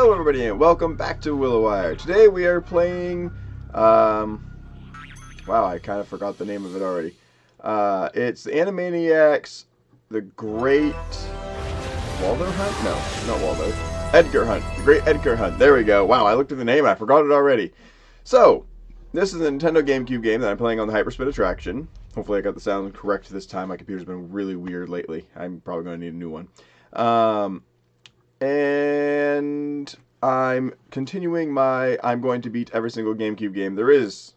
Hello everybody and welcome back to Willowier. Today we are playing, wow, I kind of forgot the name of it already. It's the Animaniacs, the Great Waldo Hunt? No, not Waldo. Edgar Hunt. The Great Edgar Hunt. There we go. Wow, I looked at the name and I forgot it already. So, this is a Nintendo GameCube game that I'm playing on the Hyperspin attraction. Hopefully I got the sound correct this time. My computer's been really weird lately. I'm probably going to need a new one. And I'm continuing my I'm going to beat every single GameCube game there is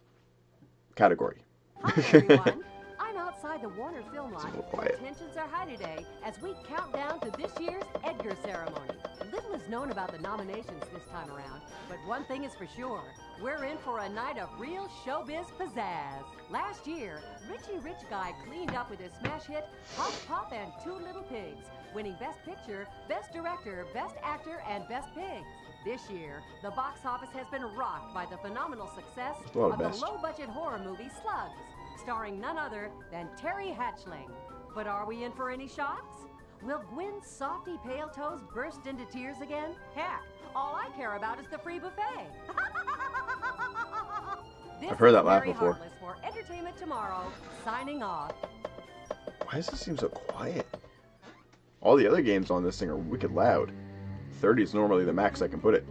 category. Hi everyone. I'm outside the Warner Film Lot. Quiet. Tensions are high today as we count down to this year's Edgar ceremony. Little is known about the nominations this time around, but one thing is for sure. We're in for a night of real showbiz pizzazz. Last year, Richie Rich Guy cleaned up with his smash hit Pop Pop and Two Little Pigs, winning Best Picture, Best Director, Best Actor, and Best Pigs. This year, the box office has been rocked by the phenomenal success of the low-budget horror movie Slugs, starring none other than Terry Hatchling. But are we in for any shocks? Will Gwen's softy pale toes burst into tears again? Heck, all I care about is the free buffet. I've heard that laugh before. For Entertainment Tomorrow, signing off. Why does it seem so quiet? All the other games on this thing are wicked loud. 30 is normally the max I can put it.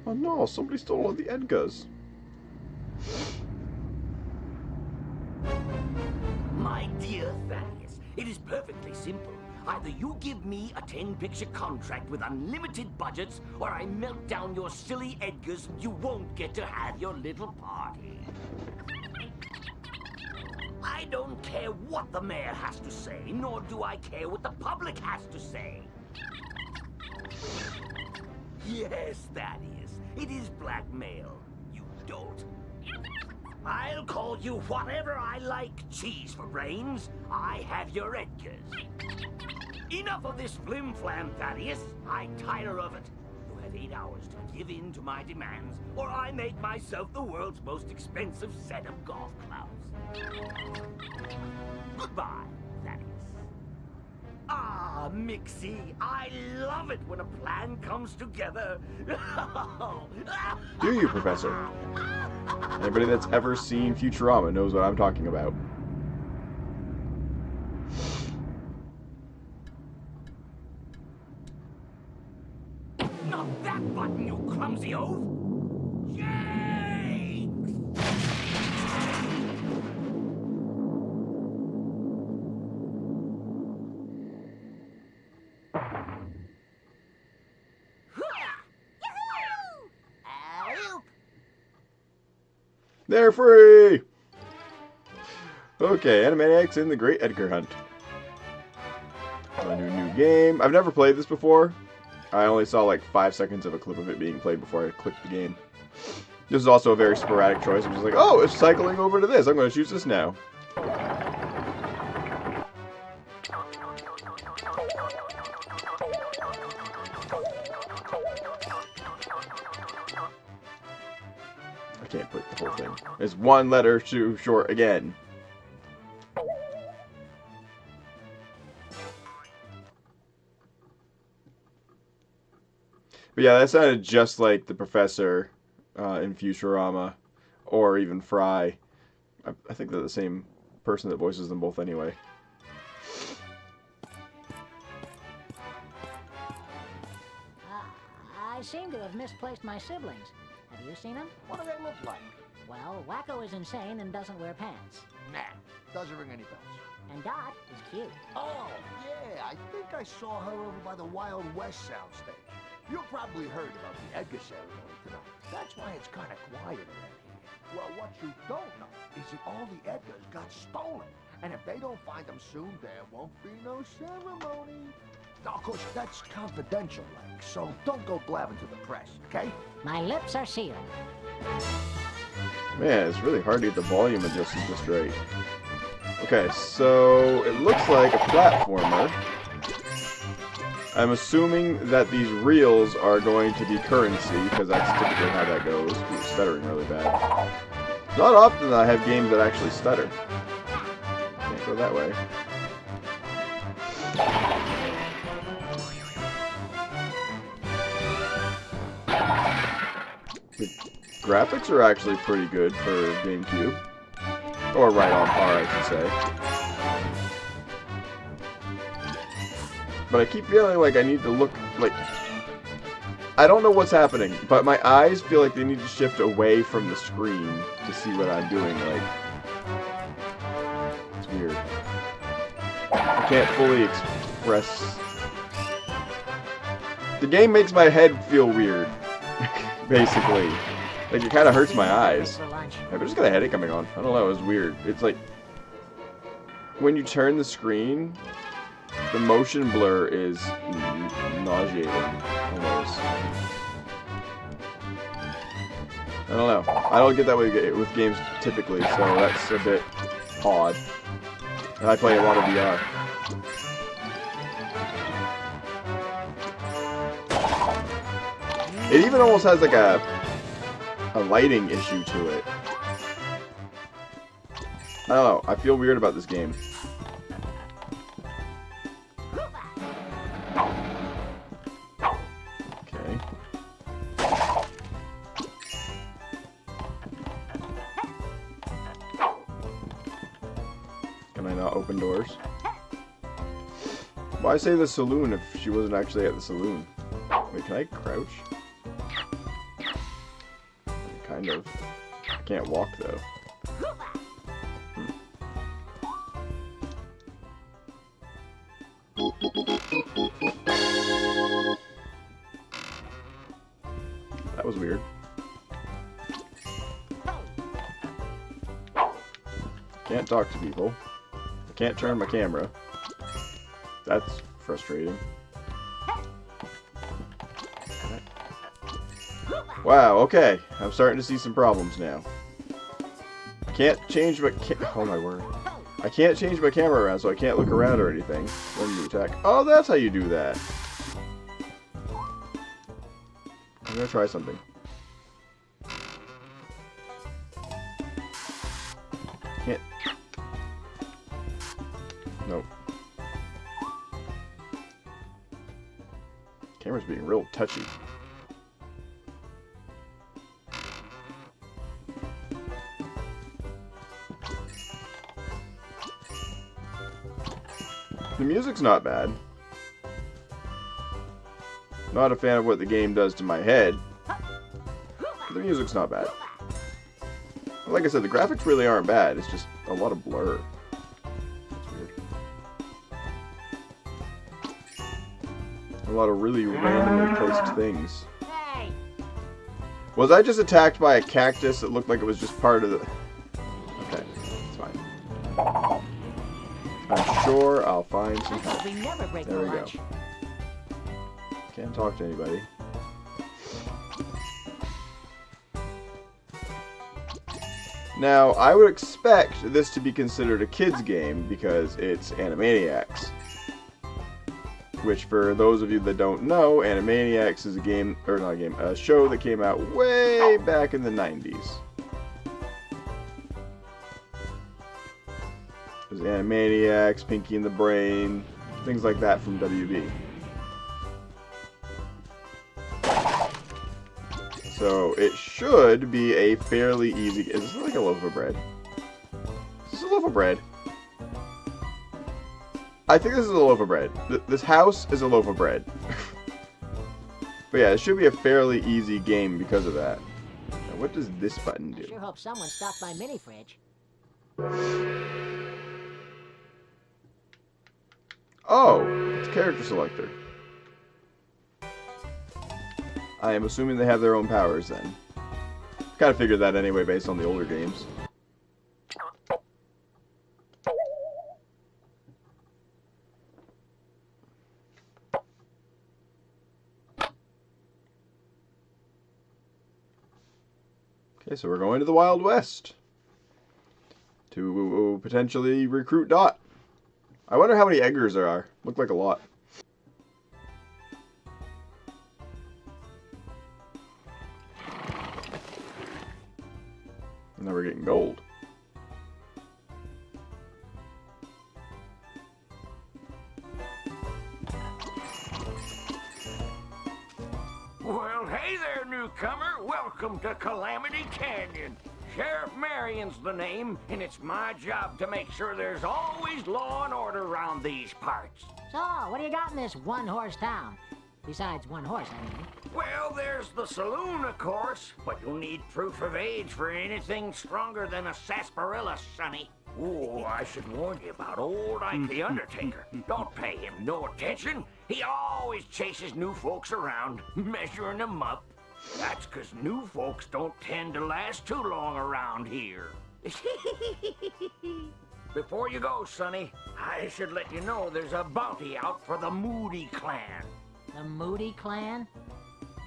Oh no, somebody stole all the Edgars. My dear Thaddeus, it is perfectly simple. Either you give me a 10-picture contract with unlimited budgets, or I melt down your silly Edgars and you won't get to have your little party. I don't care what the mayor has to say, nor do I care what the public has to say. Yes, Thaddeus, it is blackmail, you dolt. I'll call you whatever I like, cheese for brains. I have your Edgars. Enough of this flim-flam, Thaddeus. I tire of it. You have 8 hours to give in to my demands, or I make myself the world's most expensive set of golf clubs. Goodbye, Thaddeus. Ah, Mixie, I love it when a plan comes together. Do you, Professor? Anybody that's ever seen Futurama knows what I'm talking about. Not that button, you clumsy oaf! Jinx! They're free! Okay, Animaniacs in the Great Edgar Hunt. A new game. I've never played this before. I only saw like 5 seconds of a clip of it being played before I clicked the game. This is also a very sporadic choice. I'm just like, oh, it's cycling over to this. I'm going to choose this now. I can't put the whole thing. It's one letter too short again. But yeah, that sounded just like the professor in Futurama, or even Fry. I think they're the same person that voices them both anyway. I seem to have misplaced my siblings. Have you seen them? What do they look like? Well, Wacko is insane and doesn't wear pants. Nah, doesn't ring any bells. And Dot is cute. Oh, yeah, I think I saw her over by the Wild West soundstage. You probably heard about the Edgar ceremony tonight. That's why it's kind of quiet around here. Well, what you don't know is that all the Edgars got stolen. And if they don't find them soon, there won't be no ceremony. Now, of course, that's confidential, like, so don't go blabbing to the press, okay? My lips are sealed. Man, it's really hard to get the volume adjusted just right. Okay, so it looks like a platformer. I'm assuming that these reels are going to be currency, because that's typically how that goes. Ooh, stuttering really bad. Not often I have games that actually stutter. Can't go that way. graphics are actually pretty good for GameCube. Or right on par, I should say. But I keep feeling like I need to look, like... I don't know what's happening, but my eyes feel like they need to shift away from the screen to see what I'm doing, like... It's weird. I can't fully express... The game makes my head feel weird, basically. Like, it kind of hurts my eyes. I've just got a headache coming on. I don't know, it was weird. It's like... When you turn the screen, the motion blur is nauseating, almost. I don't know. I don't get that way with games typically, so that's a bit odd. And I play a lot of VR. It even almost has like a lighting issue to it. I don't know. I feel weird about this game. Okay. Can I not open doors? Why say the saloon if she wasn't actually at the saloon? Wait, can I crouch? Kind of. I can't walk though. That was weird. Can't talk to people. I can't turn my camera. That's frustrating. Wow, okay. I'm starting to see some problems now. Can't change my oh my word. I can't change my camera around, so I can't look around or anything when you attack. Oh, that's how you do that. I'm gonna try something. Can't. Nope. Camera's being real touchy. The music's not bad. Not a fan of what the game does to my head. But the music's not bad. Like I said, the graphics really aren't bad. It's just a lot of blur. That's weird. A lot of really randomly placed things. Was I just attacked by a cactus that looked like it was just part of the... Okay, it's fine. I'm sure I'll find some help. There we go. Can't talk to anybody. Now, I would expect this to be considered a kid's game because it's Animaniacs. Which, for those of you that don't know, Animaniacs is a game, or not a game, a show that came out way back in the 90s. There's Animaniacs, Pinky and the Brain, things like that from WB. So it should be a fairly easy... Is this like a loaf of bread? Is this a loaf of bread? I think this is a loaf of bread. This house is a loaf of bread. But yeah, it should be a fairly easy game because of that. Now, what does this button do? Sure hope someone stopped my mini fridge. Oh, it's character selector. I am assuming they have their own powers then. Kind of figured that anyway based on the older games. Okay, so we're going to the Wild West to potentially recruit Dot. I wonder how many Eggers there are. Look like a lot. And now we're getting gold. Well, hey Hey there, newcomer. Welcome to Calamity Canyon. Sheriff Marion's the name, and it's my job to make sure there's always law and order around these parts. So, what do you got in this one-horse town? Besides one horse, I mean. Well, there's the saloon, of course, but you'll need proof of age for anything stronger than a sarsaparilla, sonny. Oh, I should warn you about old Ike the Undertaker. Don't pay him no attention. He always chases new folks around, measuring them up. That's 'cause new folks don't tend to last too long around here. Before you go, sonny, I should let you know there's a bounty out for the Moody clan. The Moody clan?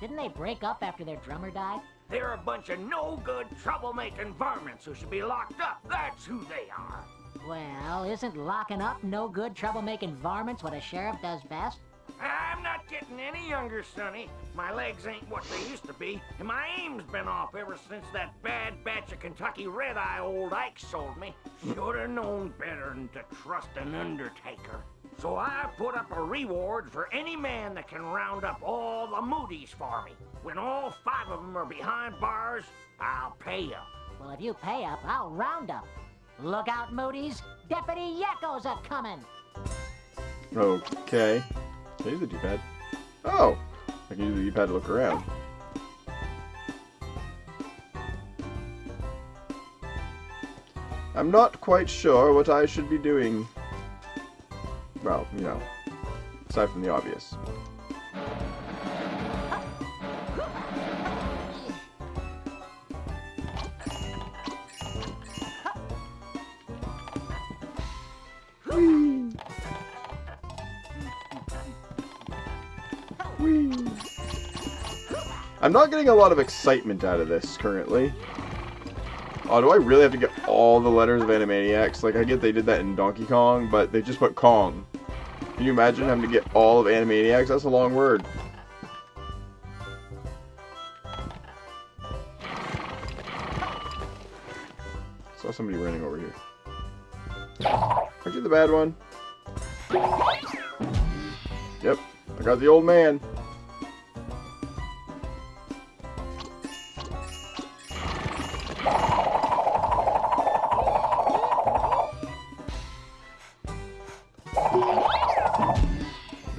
Didn't they break up after their drummer died? They're a bunch of no-good, troublemaking varmints who should be locked up. That's who they are. Well, isn't locking up no good troublemaking varmints what a sheriff does best? I'm not getting any younger, sonny. My legs ain't what they used to be, and my aim's been off ever since that bad batch of Kentucky red-eye old Ike sold me. Should've known better than to trust an undertaker. So I put up a reward for any man that can round up all the Moodies for me. When all 5 of them are behind bars, I'll pay up. Well, if you pay up, I'll round up. Look out, Moody's. Deputy Yakko's a coming. Okay. Can I use the D-pad? Oh! I can use the D-pad to look around. I'm not quite sure what I should be doing. Well, you know, aside from the obvious. Whee! I'm not getting a lot of excitement out of this currently. Oh, do I really have to get all the letters of Animaniacs? Like, I get they did that in Donkey Kong, but they just put Kong. Can you imagine having to get all of Animaniacs? That's a long word. Saw somebody running over here. Aren't you the bad one? Yep, I got the old man.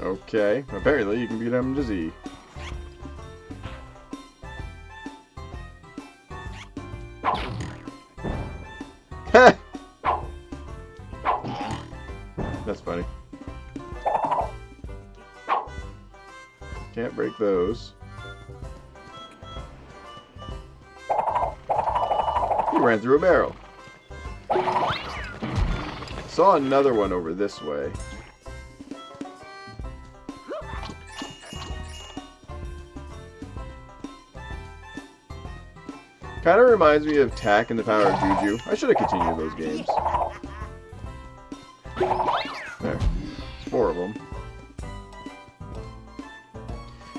Okay, apparently you can beat him to Z. That's funny. Can't break those. He ran through a barrel. Saw another one over this way. Kind of reminds me of Tak and the Power of Juju. I should have continued those games. There. It's 4 of them.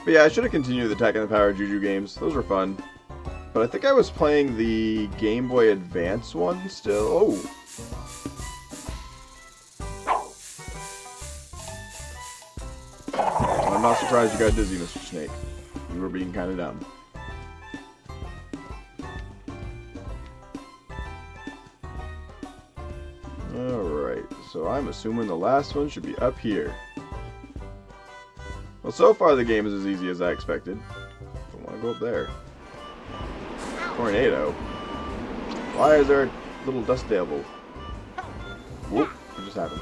But yeah, I should have continued the Tak and the Power of Juju games. Those were fun. But I think I was playing the Game Boy Advance one still. Oh! I'm not surprised you got dizzy, Mr. Snake. You were being kind of dumb. Alright, so I'm assuming the last one should be up here. Well, so far the game is as easy as I expected. I want to go up there. Tornado. Why is there a little dust devil? Whoop, what just happened?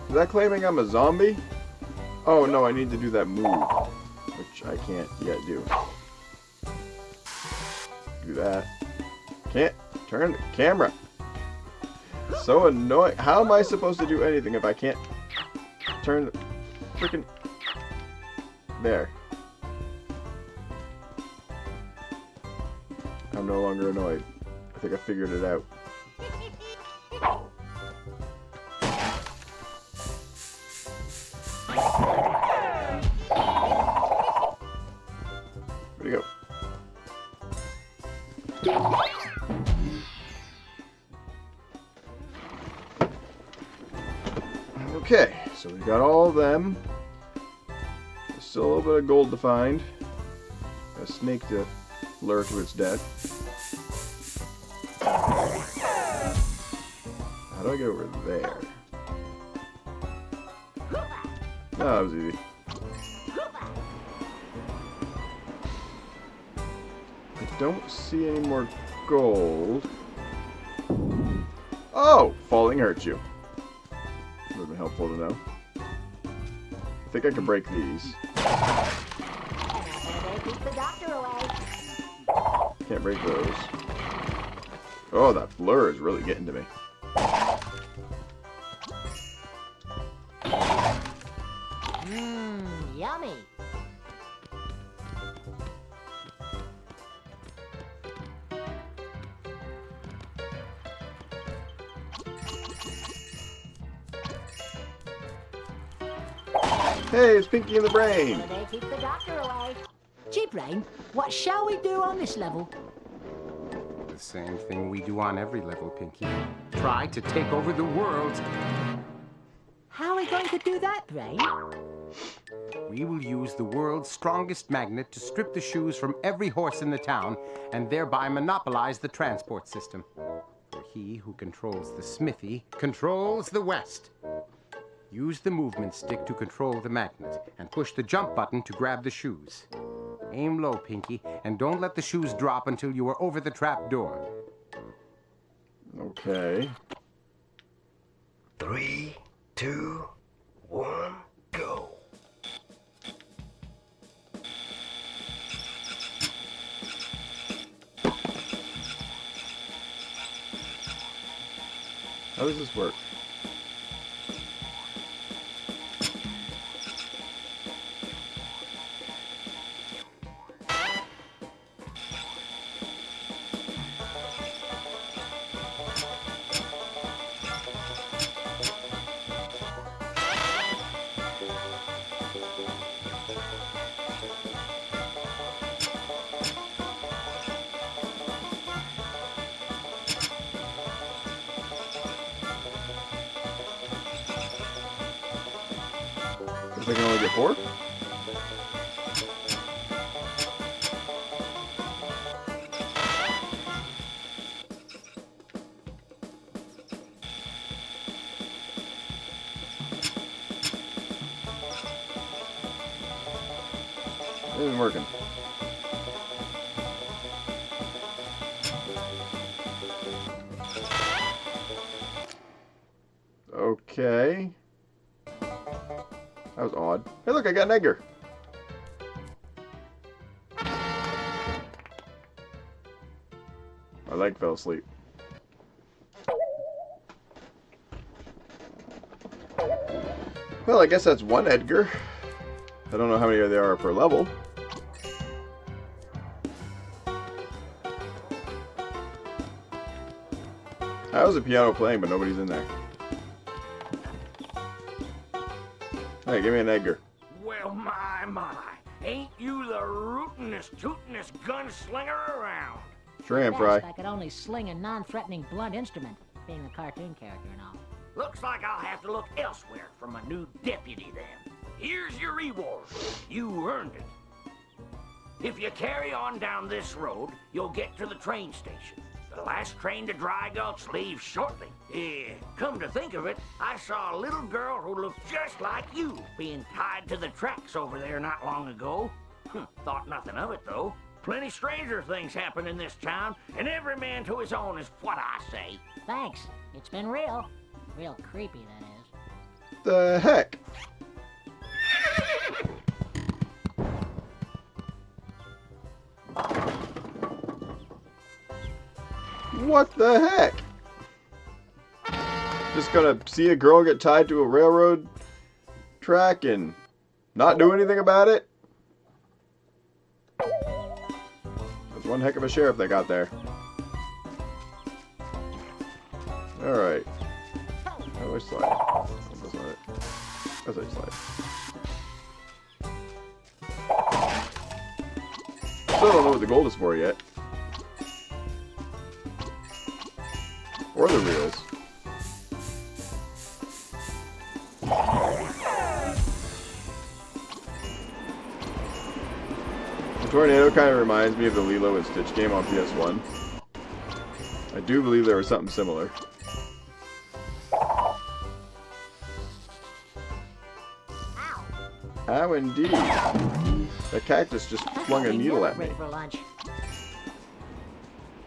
Is that claiming I'm a zombie? Oh no, I need to do that move. Which I can't yet do. Do that. Can't turn the camera. So annoying. How am I supposed to do anything if I can't turn the freaking... There. I'm no longer annoyed. I think I figured it out. Where'd he go? Okay, so we've got all of them. There's still a little bit of gold to find. A snake to lure to its death. How do I get over there? Oh, that was easy. I don't see any more gold. Oh! Falling hurts you. Would have been helpful to know. I think I can break these. Keep the doctor away. Can't break those. Oh, that blur is really getting to me. Mmm, yummy. Hey, it's Pinky in the Brain! They keep the doctor away. Gee, Brain, what shall we do on this level? The same thing we do on every level, Pinky. Try to take over the world. How are we going to do that, Brain? We will use the world's strongest magnet to strip the shoes from every horse in the town and thereby monopolize the transport system. For he who controls the smithy controls the West. Use the movement stick to control the magnet and push the jump button to grab the shoes. Aim low, Pinky, and don't let the shoes drop until you are over the trap door. Okay. 3, 2, 1, go. How does this work? I can only get 4? It isn't working. Okay. That was odd. Hey, look, I got an Edgar. My leg fell asleep. Well, I guess that's one Edgar. I don't know how many there are per level. That was a piano playing, but nobody's in there. Hey, give me an Edgar. Well, my. Ain't you the rootin'est, tootin'est gunslinger around? Sure am, Fry. Best I could only sling a non-threatening blunt instrument, being a cartoon character and all. Looks like I'll have to look elsewhere for my new deputy then. Here's your reward. You earned it. If you carry on down this road, you'll get to the train station. The last train to Dry Gulch leaves shortly. Yeah, come to think of it, I saw a little girl who looked just like you being tied to the tracks over there not long ago. Thought nothing of it, though. Plenty stranger things happen in this town, and every man to his own is what I say. Thanks. It's been real. Real creepy, that is. The heck? What the heck? Just gonna see a girl get tied to a railroad track and not do anything about it? That's one heck of a sheriff they got there. Alright. How do I slide? That's not it. That's how you slide. Still don't know what the gold is for yet. Or the reels. tornado kind of reminds me of the Lilo and Stitch game on PS1. I do believe there was something similar. How indeed. The cactus just flung a needle at me. For lunch.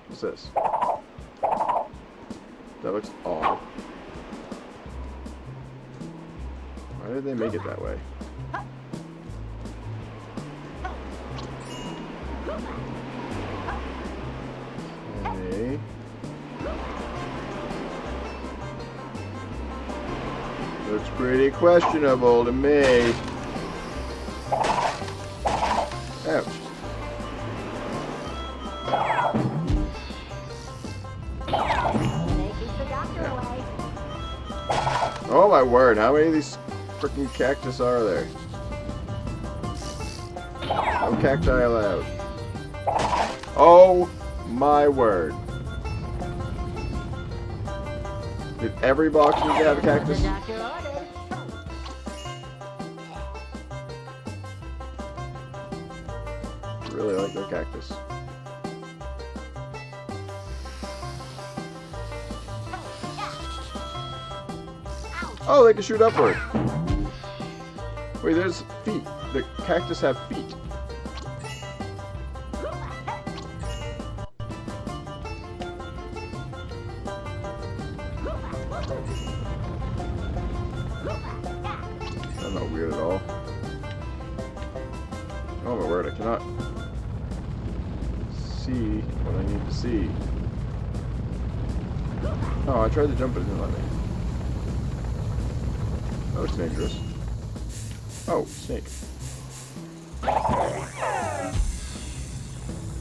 What's this? That looks odd. Why did they make it that way? Okay. Looks pretty questionable to me. Ouch. Oh my word, how many of these freaking cactus are there? No cacti allowed. Oh my word. Did every box need to have a cactus? Really like their cactus. Oh, they can shoot upward. Wait, there's feet. The cactus have feet. That's not weird at all. Oh my word, I cannot see what I need to see. Oh, I tried to jump, but it didn't let me. That looks dangerous. Oh, snake.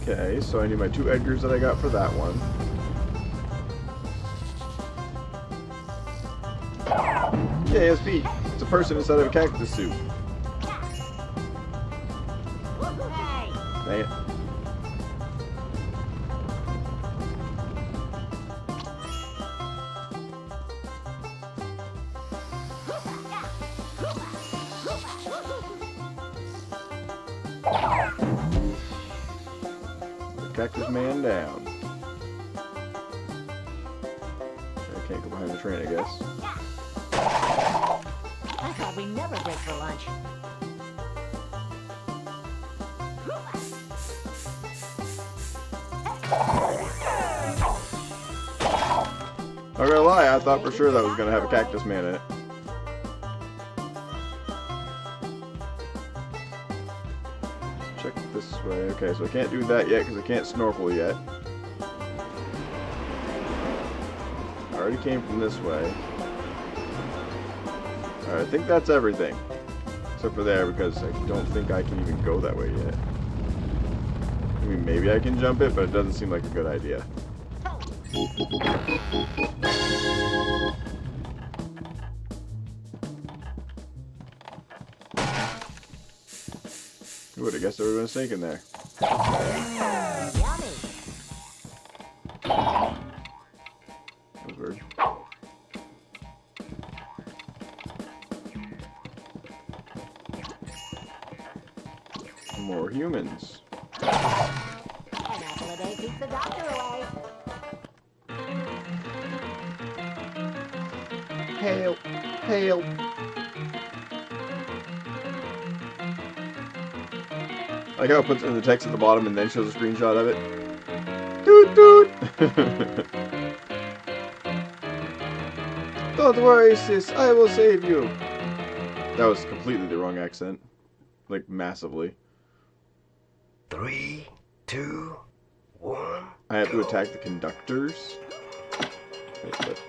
Okay, so I need my 2 Edgars that I got for that one. Yeah, he has feet. It's a person inside of a cactus suit. Dang it. Cactus man down. I can't go behind the train, I guess. I thought we never break for lunch. Not gonna lie, I thought for sure that was gonna have a cactus man in it. Check this way. Okay, so I can't do that yet because I can't snorkel yet. I already came from this way. Alright, I think that's everything. Except for there, because I don't think I can even go that way yet. I mean, maybe I can jump it, but it doesn't seem like a good idea. Ooh, I guess there was a snake in there. Yummy. That was weird. More humans. An apple a day keeps the doctor away. Help! Help! I like how it puts in the text at the bottom and then shows a screenshot of it. Toot toot! Don't worry, sis. I will save you. That was completely the wrong accent. Like, massively. 3, 2, 1. I have to attack the conductors. Wait, what?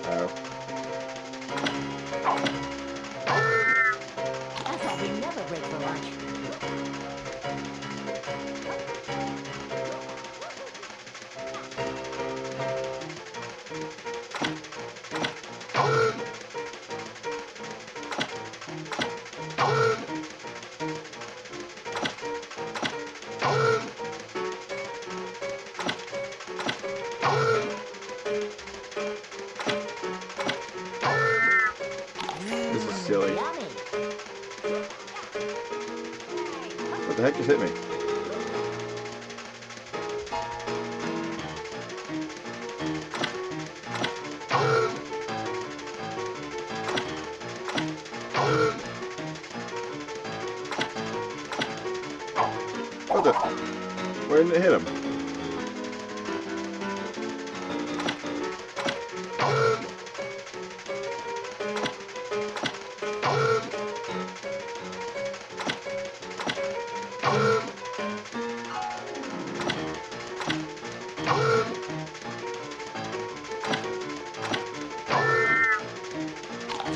Ow. I thought we never break for lunch. Where did it hit him?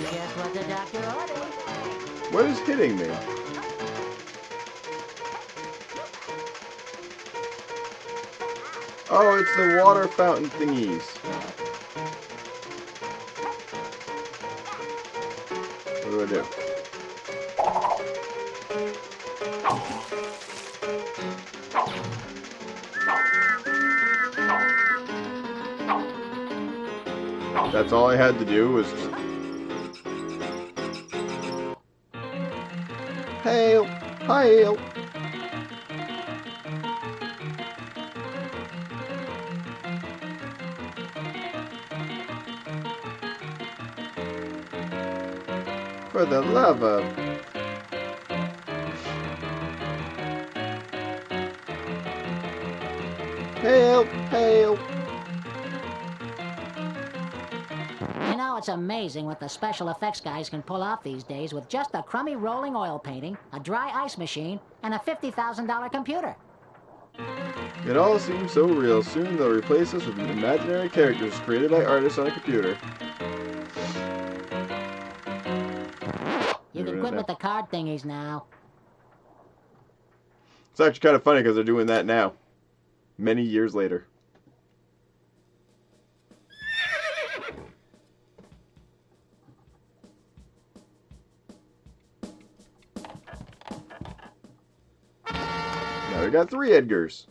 Just what the doctor ordered. What is hitting me? Oh, it's the water fountain thingies. What do I do? That's all I had to do was just... Hail! Hail! For the love of... Hail! Hail! You know, it's amazing what the special effects guys can pull off these days with just a crummy rolling oil painting, a dry ice machine, and a $50,000 computer. It all seems so real. Soon they'll replace us with imaginary characters created by artists on a computer. You can quit with the card thingies now. It's actually kind of funny because they're doing that now. Many years later. Now we got 3 Edgars.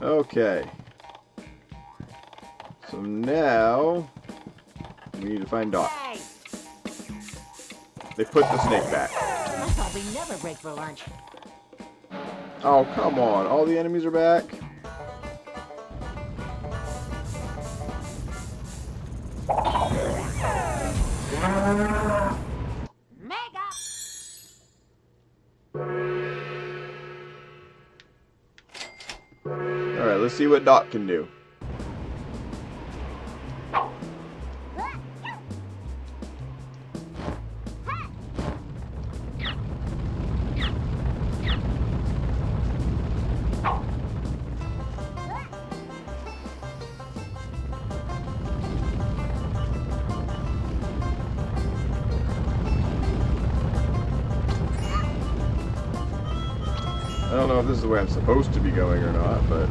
Okay. So now we need to find Doc. Hey! They put the snake back. I thought we never break for lunch. Oh, come on. All the enemies are back. Mega! Alright, let's see what Doc can do. I don't know if this is the way I'm supposed to be going or not, but...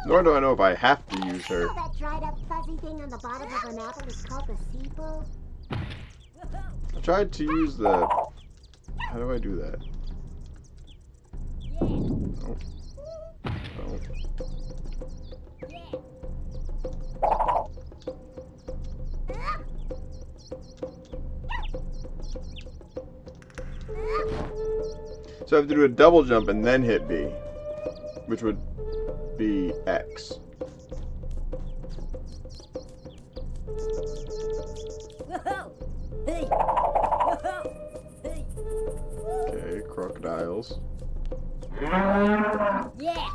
Nor do I know if I have to use her. That dried up fuzzy thing on the bottom of an apple is called the sepal. I tried to use the... How do I do that? Oh. Oh. So I have to do a double jump and then hit B, which would be X. Okay, crocodiles. Yeah!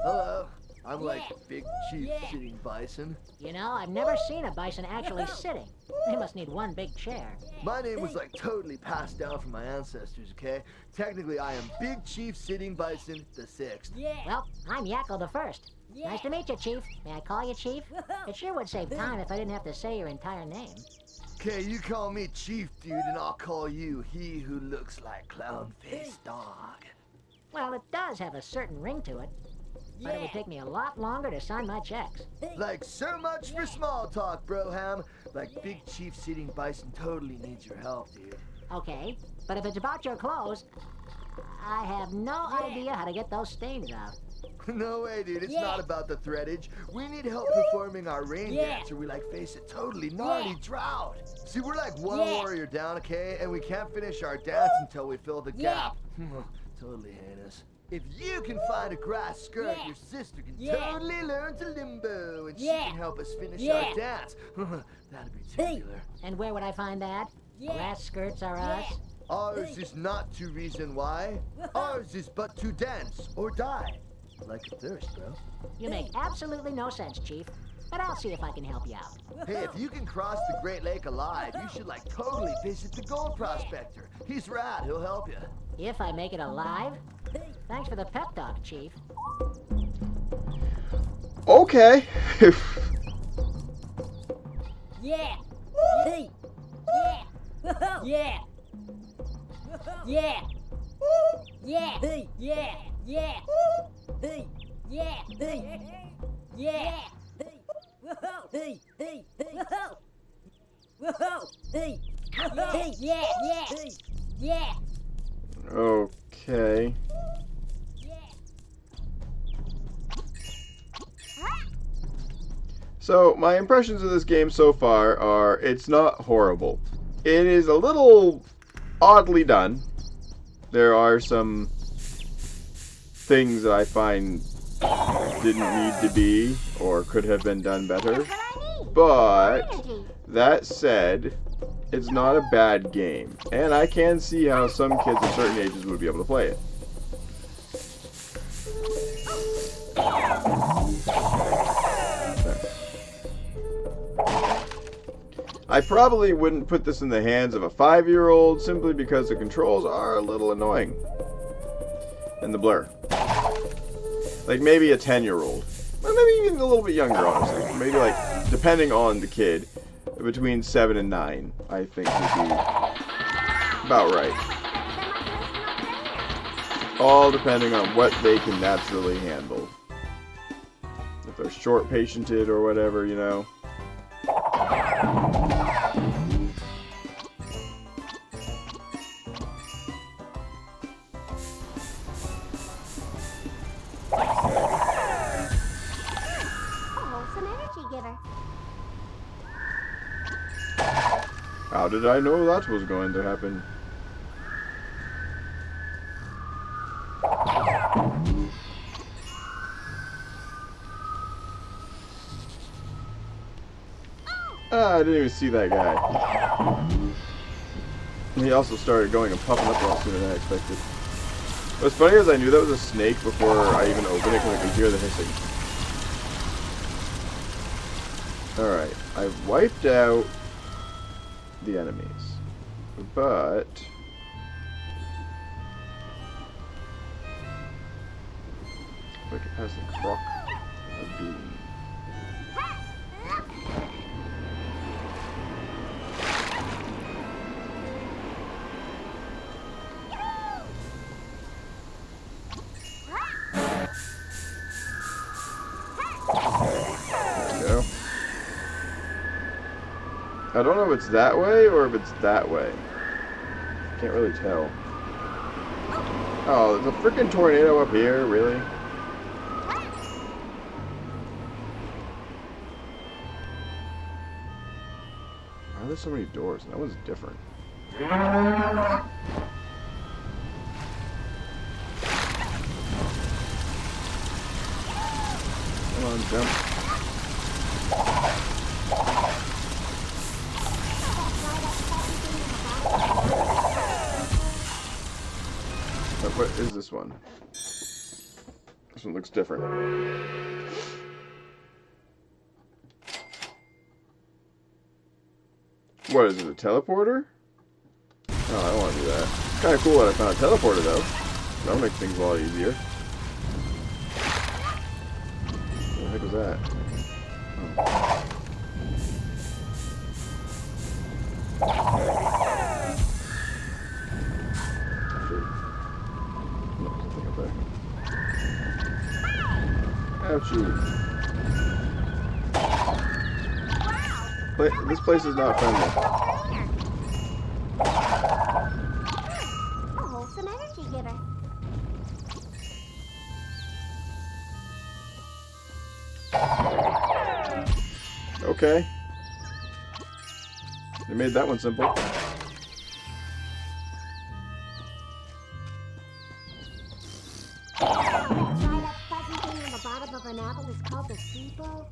Hello, I'm like Big Chief Sitting Bison. You know, I've never seen a bison actually sitting. They must need one big chair. My name was like totally passed down from my ancestors, okay? Technically, I am Big Chief Sitting Bison the 6th. Well, I'm Yakko the First. Nice to meet you, Chief. May I call you Chief? It sure would save time if I didn't have to say your entire name. Okay, you call me Chief, dude, and I'll call you He Who Looks Like Clown-Faced Dog. Well, it does have a certain ring to it. But it would take me a lot longer to sign my checks. Like, so much for small talk, Broham. Like, Big Chief Sitting Bison totally needs your help, dude. Okay, but if it's about your clothes, I have no idea how to get those stains out. No way, dude. It's not about the threadage. We need help performing our rain dance, or we face a totally gnarly drought. See, we're like one warrior down, okay? And we can't finish our dance until we fill the gap. Totally heinous. If you can find a grass skirt, your sister can totally learn to limbo, and she can help us finish our dance. That'd be tubular. And where would I find that? Grass skirts are us? Ours is not to reason why. Ours is but to dance or die. Like a thirst, bro. You make absolutely no sense, Chief. But I'll see if I can help you out. Hey, if you can cross the Great Lake alive, you should totally visit the gold prospector. He's rad, he'll help you. If I make it alive? Thanks for the pep talk, Chief. Okay. Yeah. Hey. Yeah. Yeah. Yeah. Yeah. Hey. Yeah. Yeah. Hey. Yeah. Hey. Yeah. Hey. Whoa. Hey. Hey. Hey. Whoa. Whoa. Hey. Hey. Yeah. Yeah. Hey. Yeah. Okay. So, my impressions of this game so far are, it's not horrible. It is a little oddly done. There are some things that I find didn't need to be, or could have been done better. But, that said, it's not a bad game. And I can see how some kids of certain ages would be able to play it. I probably wouldn't put this in the hands of a 5-year-old simply because the controls are a little annoying. And the blur. Like maybe a 10-year-old. Well, maybe even a little bit younger, honestly. Maybe depending on the kid, between 7 and 9, I think would be about right. All depending on what they can naturally handle. If they're short-patiented or whatever, you know. How did I know that was going to happen? I didn't even see that guy. He also started going and puffing up a lot sooner than I expected. What's funny is I knew that was a snake before I even opened it because I could hear the hissing. Alright, I've wiped out the enemies. But if I could pass the croc lagoon. I don't know if it's that way or if it's that way. Can't really tell. Oh, there's a freaking tornado up here, really? Why are there so many doors? That one's different. Come on, jump. What is this one? This one looks different. What is it, a teleporter? Oh, I don't want to do that. It's kind of cool that I found a teleporter, though. That'll make things a lot easier. What the heck was that? Oh. Ouchie. This place is not friendly. A wholesome energy giver. okay. They made that one simple. Try that fuzzy thing on the bottom of an apple is called the steeple.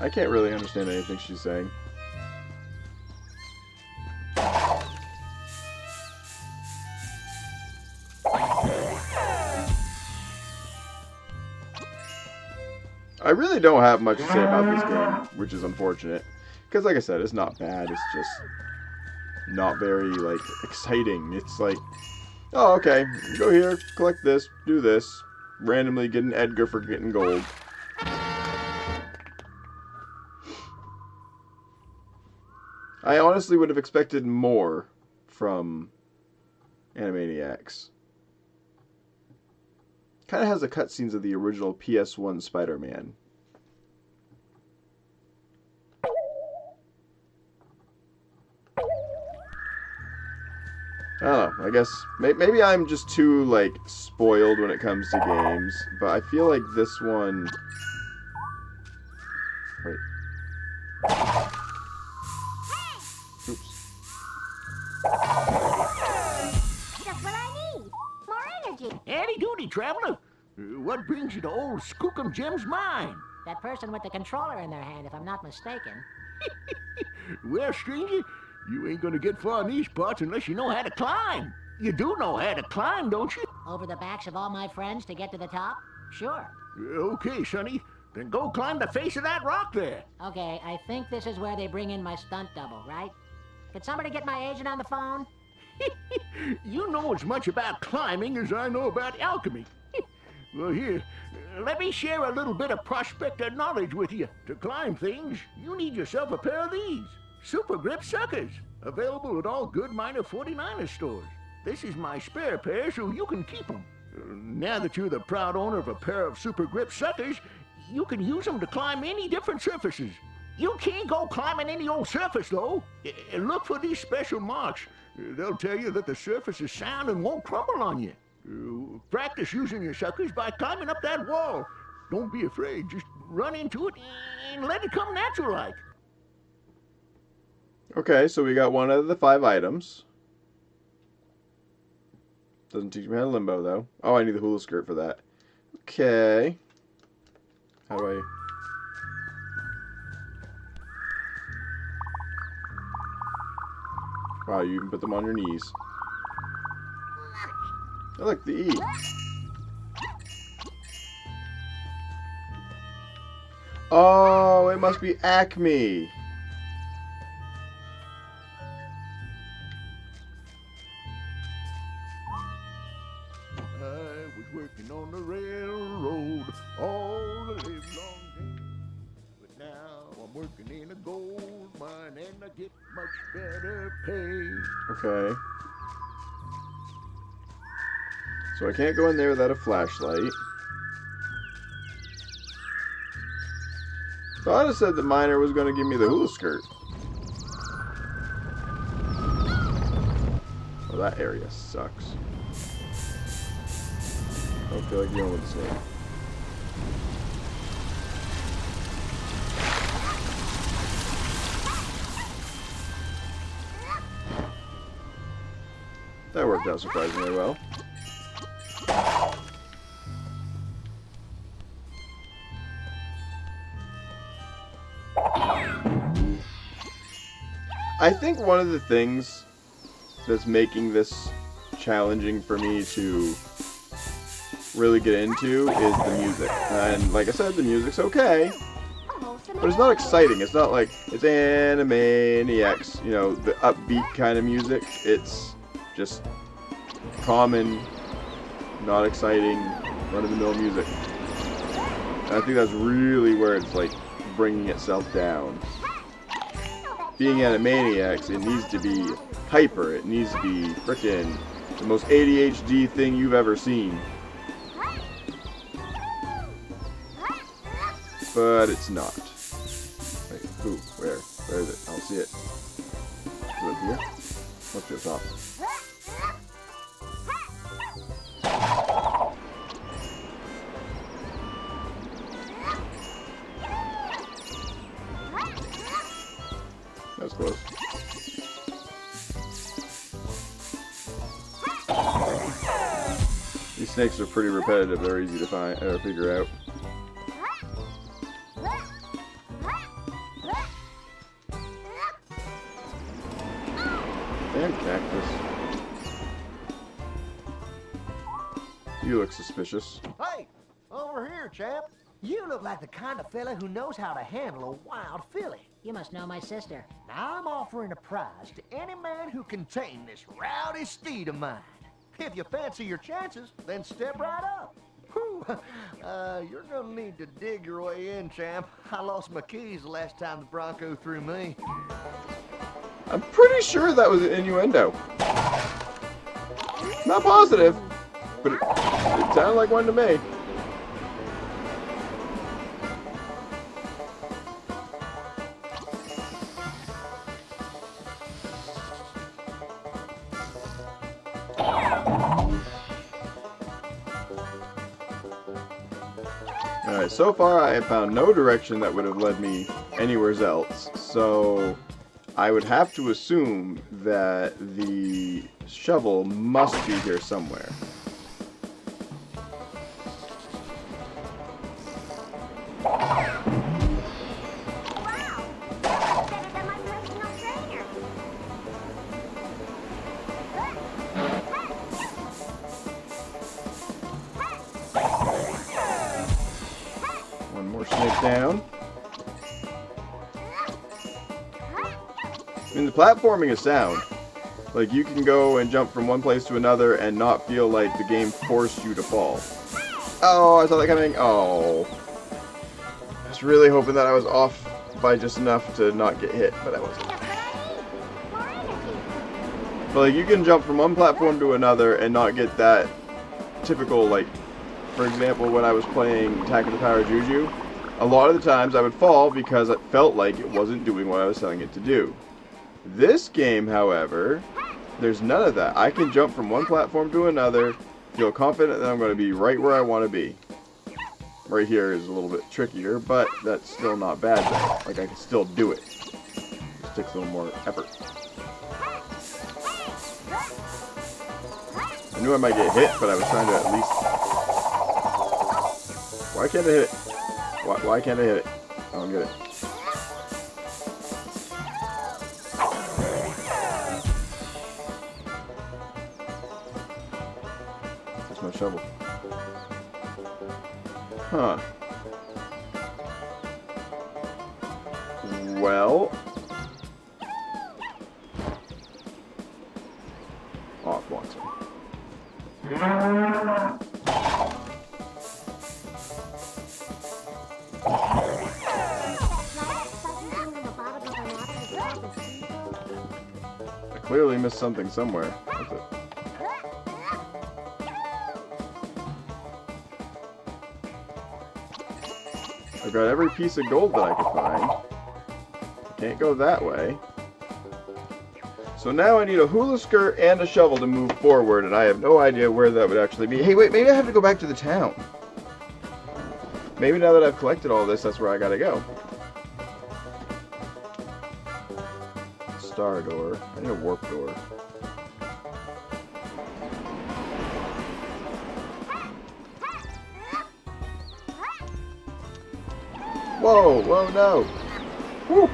I can't really understand anything she's saying. I really don't have much to say about this game, which is unfortunate. Because like I said, it's not bad, it's just not very, like, exciting. It's like, oh, okay, go here, collect this, do this, randomly get an Edgar for getting gold. I honestly would have expected more from Animaniacs. Kind of has the cutscenes of the original PS1 Spider-Man. I don't know, I guess maybe I'm just too, like, spoiled when it comes to games, but I feel like this one... Wait. Oops. Just what I need. More energy. Howdy doody, traveler. What brings you to old Skookum Jim's mine? That person with the controller in their hand, if I'm not mistaken. Well, stranger, you ain't gonna get far in these parts unless you know how to climb. You do know how to climb, don't you? Over the backs of all my friends to get to the top? Sure. Okay, sonny. Then go climb the face of that rock there. Okay, I think this is where they bring in my stunt double, right? Could somebody get my agent on the phone? You know as much about climbing as I know about alchemy. Well, here, let me share a little bit of prospector knowledge with you. To climb things, you need yourself a pair of these. Super Grip Suckers. Available at all good minor 49er stores. This is my spare pair, so you can keep them. Now that you're the proud owner of a pair of Super Grip Suckers, you can use them to climb any different surfaces. You can't go climbing any old surface, though. Look for these special marks. They'll tell you that the surface is sound and won't crumble on you. Practice using your suckers by climbing up that wall. Don't be afraid. Just run into it and let it come natural-like. Okay, so we got one out of the 5 items. Doesn't teach me how to limbo, though. Oh, I need the hula skirt for that. Okay. How do I... Wow, you can put them on your knees. Oh, look, the E. Oh, it must be Acme. I was working on the railroad all the livelong day. But now I'm working in a gold mine and I get much better pay. Okay. So I can't go in there without a flashlight. Thought it said the miner was going to give me the hula skirt. Oh, that area sucks. I don't feel like dealing with this thing. That worked out surprisingly well. I think one of the things that's making this challenging for me to really get into is the music. And like I said, the music's okay, but it's not exciting. It's not like it's Animaniacs, you know, the upbeat kind of music. It's just common, not exciting, run-of-the-mill music. And I think that's really where it's like bringing itself down. Being Animaniacs, it needs to be hyper. It needs to be frickin' the most ADHD thing you've ever seen. But it's not. Wait, who? Where? Where is it? I don't see it. Is it up here? Must be up top. These snakes are pretty repetitive. They're easy to find or figure out. Damn cactus. You look suspicious. Hey, over here, champ. You look like the kind of fella who knows how to handle a wild filly. You must know my sister. Now I'm offering a prize to any man who can tame this rowdy steed of mine. If you fancy your chances, then step right up. Whew. You're gonna need to dig your way in, champ. I lost my keys the last time the Bronco threw me. I'm pretty sure that was an innuendo. Not positive, but it sounded like one to me. Alright, so far I have found no direction that would have led me anywhere else, so I would have to assume that the shovel must be here somewhere. One more snake down. I mean, the platforming is sound. Like, you can go and jump from one place to another and not feel like the game forced you to fall. Oh, I saw that coming. Oh. I was really hoping that I was off by just enough to not get hit, but I wasn't. But, like, you can jump from one platform to another and not get that typical, like, for example, when I was playing Attack of the Power Juju, a lot of the times I would fall because it felt like it wasn't doing what I was telling it to do. This game, however, there's none of that. I can jump from one platform to another, feel confident that I'm going to be right where I want to be. Right here is a little bit trickier, but that's still not bad though. Like, I can still do it. Just takes a little more effort. I knew I might get hit, but I was trying to at least... Why can't I hit it? Why can't I hit it? I don't get it. That's my shovel. Huh. Well... Oh, it wants me. I clearly missed something somewhere. What's it? I've got every piece of gold that I could find. Can't go that way. So now I need a hula skirt and a shovel to move forward, and I have no idea where that would actually be. Hey, wait, maybe I have to go back to the town. Maybe now that I've collected all this, that's where I gotta go. Star door. I need a warp door. Whoa, whoa, no. Whew.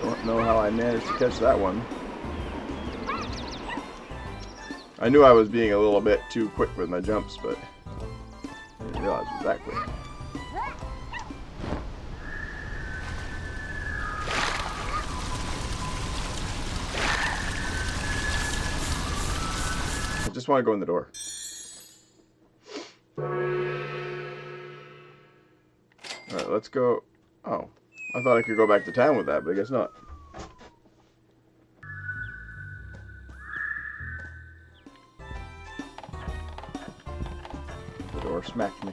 Don't know how I managed to catch that one. I knew I was being a little bit too quick with my jumps, but I didn't realize it was that quick. I just want to go in the door. Alright, let's go. Oh. I thought I could go back to town with that, but I guess not. The door smacked me.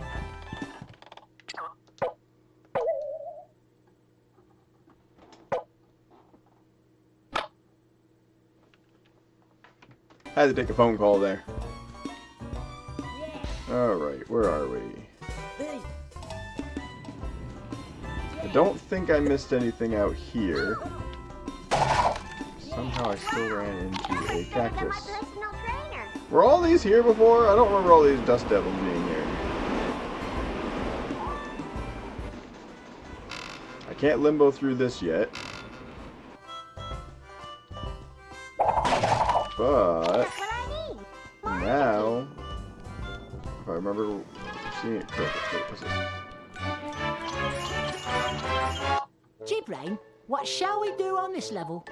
I had to take a phone call there. Alright, where are we? I don't think I missed anything out here. Somehow I still ran into a cactus. Were all these here before? I don't remember all these dust devils being here. I can't limbo through this yet. But now, if I remember seeing it correctly, what's this? Gee, Brain, what shall we do on this level?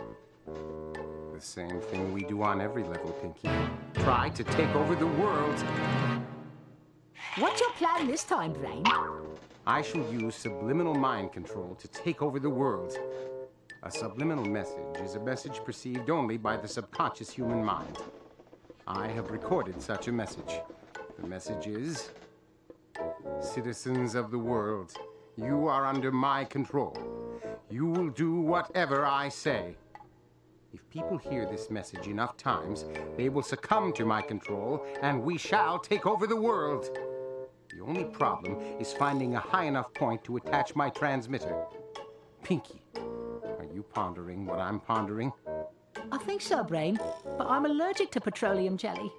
The same thing we do on every level, Pinky. Try to take over the world. What's your plan this time, Brain? I shall use subliminal mind control to take over the world. A subliminal message is a message perceived only by the subconscious human mind. I have recorded such a message. The message is, citizens of the world, you are under my control. You will do whatever I say. If people hear this message enough times, they will succumb to my control, and we shall take over the world. The only problem is finding a high enough point to attach my transmitter. Pinky, are you pondering what I'm pondering? I think so, Brain, but I'm allergic to petroleum jelly.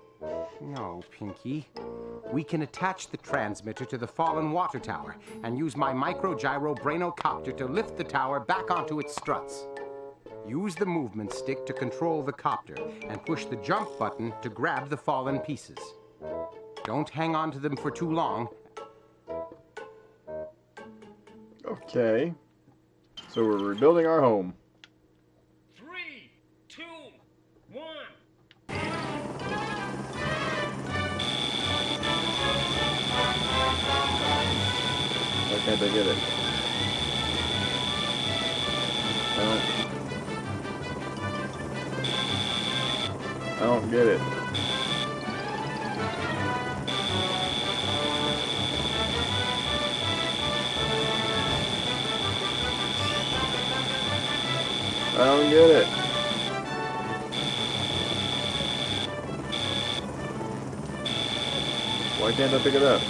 No, Pinky. We can attach the transmitter to the fallen water tower and use my micro-gyro brainocopter to lift the tower back onto its struts. Use the movement stick to control the copter and push the jump button to grab the fallen pieces. Don't hang on to them for too long. Okay. So we're rebuilding our home. 3, 2, 1. Why can't I get it? I don't get it. I don't get it. Why can't I pick it up?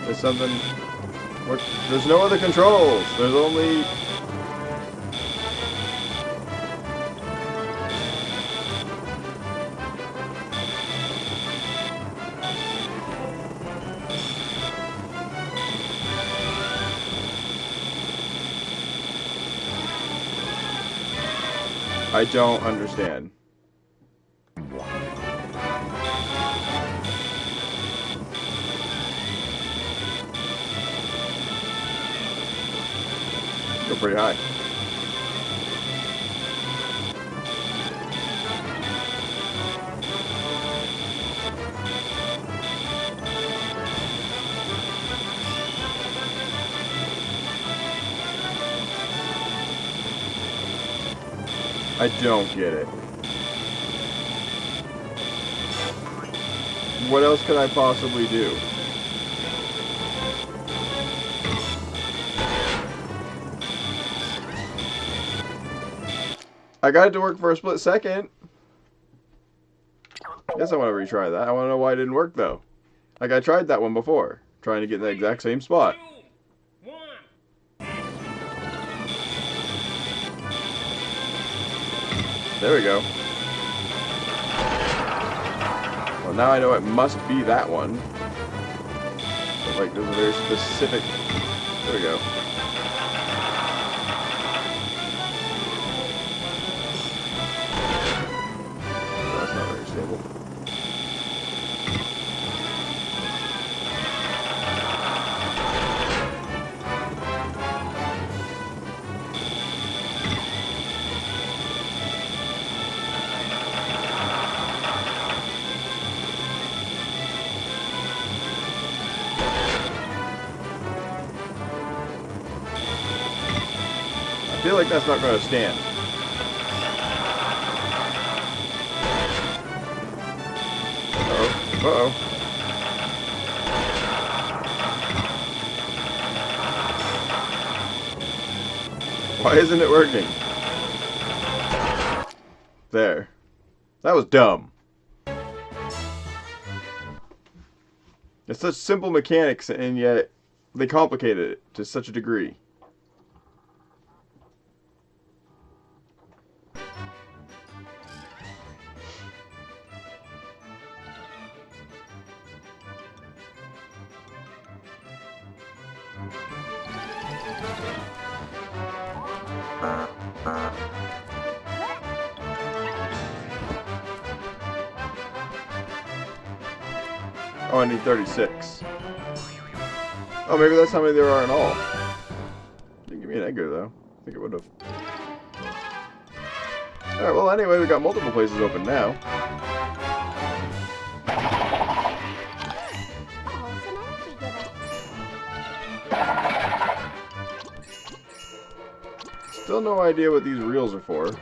There's something... What? There's no other controls. There's only... I don't understand. Go pretty high. I don't get it. What else could I possibly do? I got it to work for a split second. Guess I want to retry that. I want to know why it didn't work though. Like I tried that one before, trying to get in the exact same spot. 2, 1. There we go. Well, now I know it must be that one. But, like, there's a very specific... There we go. That's not very stable. I feel like that's not going to stand. Uh-oh. Uh-oh. Why isn't it working? There. That was dumb. It's such simple mechanics, and yet they complicated it to such a degree. Oh, I need 36. Oh, maybe that's how many there are in all. Didn't give me an Edgar, though. I think it would have. Alright, well, anyway, we got multiple places open now. Oh, some energy giver. Still no idea what these reels are for.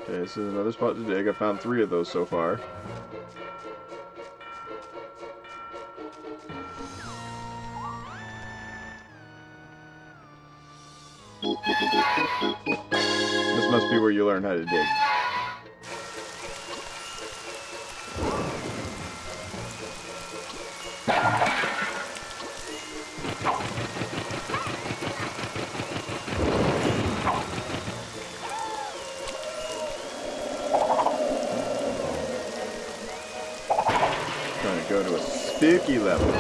Okay, this is another spot to dig. I found 3 of those so far. This must be where you learn how to dig. Trying to go to a spooky level.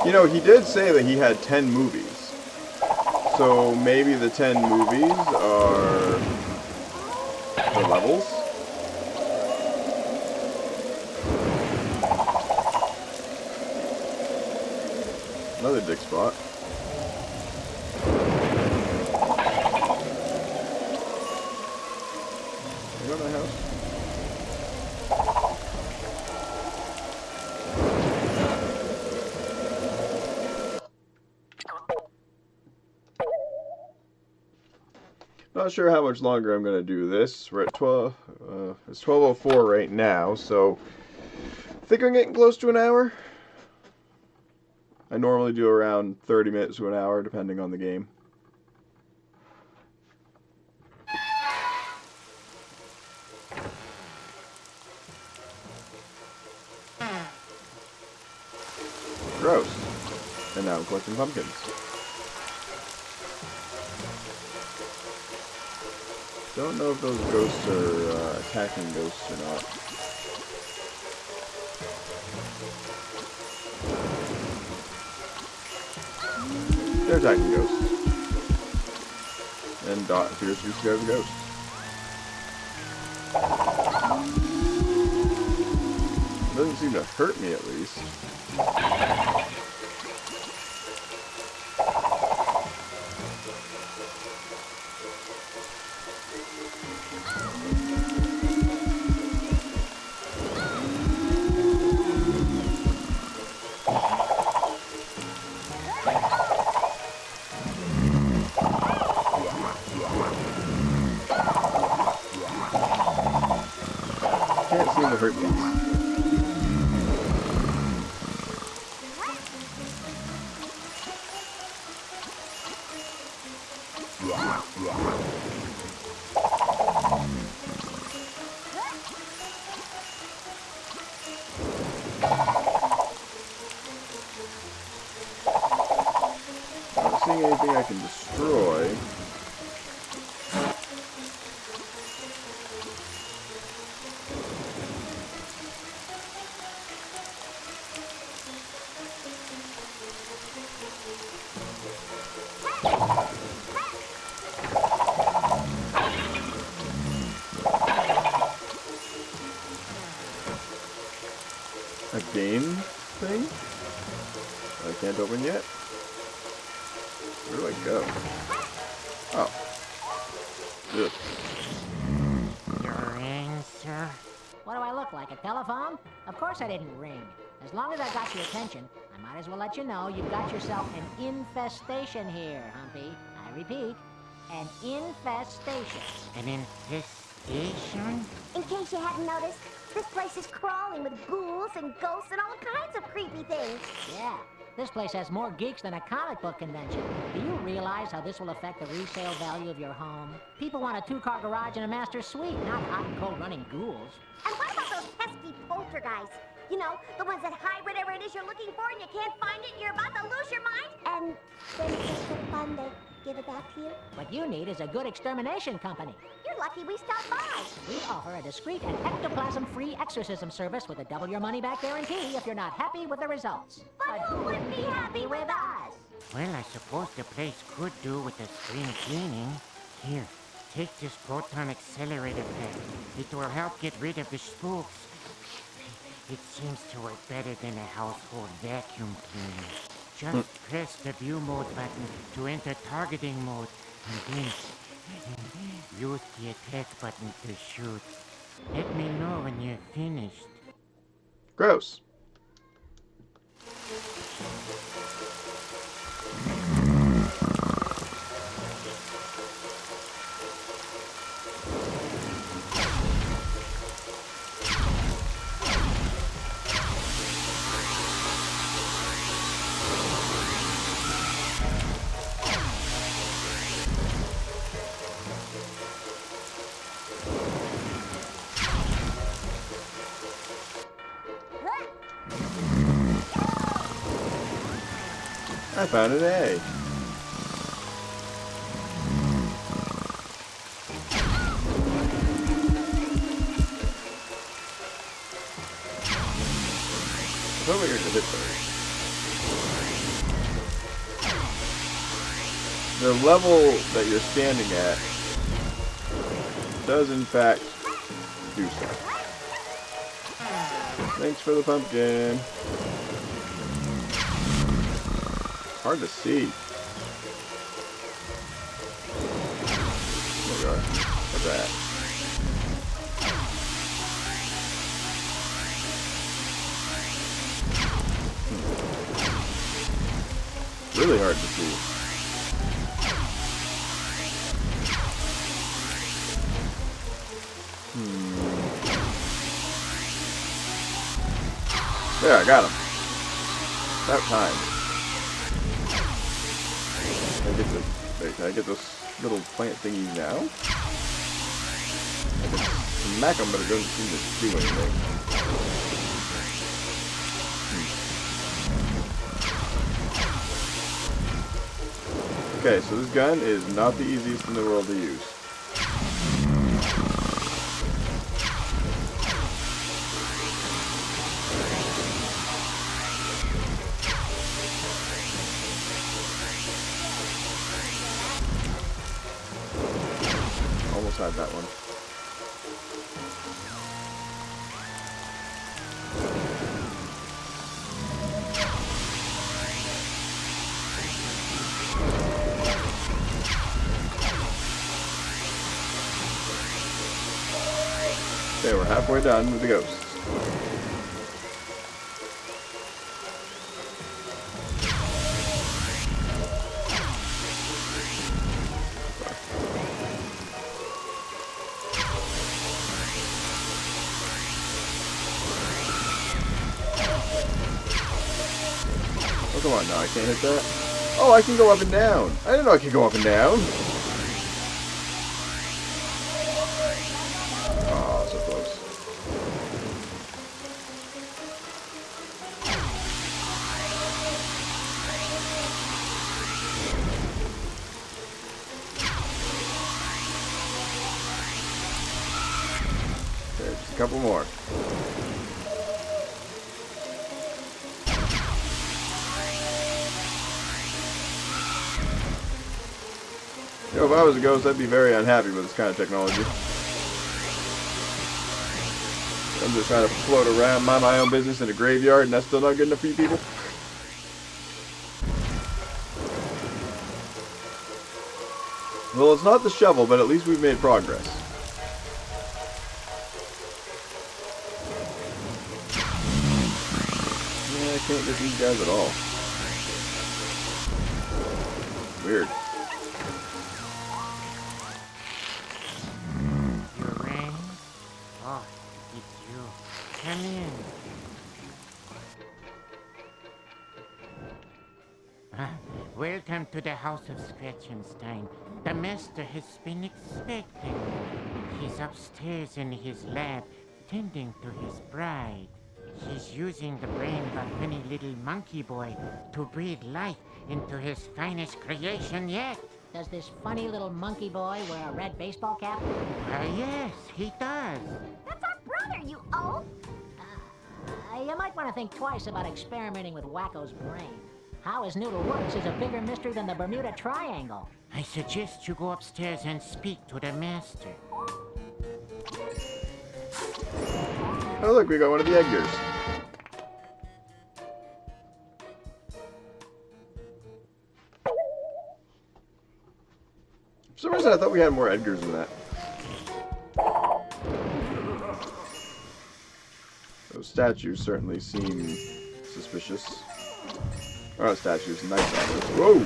You know, he did say that he had 10 movies. So maybe the 10 movies are the levels? Another dig spot. You know my house? Not sure how much longer I'm going to do this. We're at 12, it's 12:04 right now, so I think I'm getting close to an hour. I normally do around 30 minutes to an hour, depending on the game. Gross. And now I'm collecting pumpkins. Don't know if those ghosts are attacking ghosts or not. They're attacking ghosts. And Dot appears to be scared of the ghosts. Doesn't seem to hurt me, at least. Can't seem to hurt me. Not seeing anything I can destroy. A game thing? I can't open yet. Where do I go? Oh. Ugh. Your answer. What do I look like, a telephone? telephone? Of course I didn't ring. As long as I got your attention, I might as well let you know you've got yourself an infestation here, Humpy. I repeat, an infestation. An infestation? In case you hadn't noticed, this place is crawling with ghouls and ghosts and all kinds of creepy things. Yeah, this place has more geeks than a comic book convention. Do you realize how this will affect the resale value of your home? People want a 2-car garage and a master suite, not hot and cold running ghouls. And what about those pesky poltergeists? You know, the ones that hide whatever it is you're looking for and you can't find it and you're about to lose your mind? And then just for fun, they give it back to you? What you need is a good extermination company. You're lucky we stopped by. We offer a discreet and ectoplasm-free exorcism service with a double your money-back guarantee if you're not happy with the results. But who wouldn't be happy with us? Well, I suppose the place could do with a spring cleaning. Here, take this proton accelerator pack. It will help get rid of the spooks. It seems to work better than a household vacuum cleaner. Just press the view mode button to enter targeting mode, and then use the attack button to shoot. Let me know when you're finished. Gross. I found an egg. Over here to this first. The level that you're standing at does in fact do so. Thanks for the pumpkin. Hard to see. There we are. What's that? Really hard to see. There, I got him. About time. Can I get this little plant thingy now? I can smack him, but it doesn't seem to do anything. Okay, so this gun is not the easiest in the world to use. Almost had that one. Okay, we're halfway done with the ghosts. Oh, come on now, I can't hit that. Oh, I can go up and down. I didn't know I could go up and down. Oh, so close. Okay, just a couple more. You know, if I was a ghost, I'd be very unhappy with this kind of technology. I'm just trying to float around, mind my own business in a graveyard, and that's still not good enough for you people? Well, it's not the shovel, but at least we've made progress. can't get these guys at all. Weird. Rain? Oh, it's you. Come in. Welcome to the House of Scratchenstein. The master has been expecting you. He's upstairs in his lab, tending to his bride. He's using the brain of a funny little monkey boy to breathe life into his finest creation yet. Does this funny little monkey boy wear a red baseball cap? Yes, he does. That's our brother, you oaf! You might want to think twice about experimenting with Wacko's brain. How his noodle works is a bigger mystery than the Bermuda Triangle. I suggest you go upstairs and speak to the master. Oh look, we got one of the Edgars. For some reason I thought we had more Edgars than that. Those statues certainly seem suspicious. Oh, not statues, nice statues. Whoa!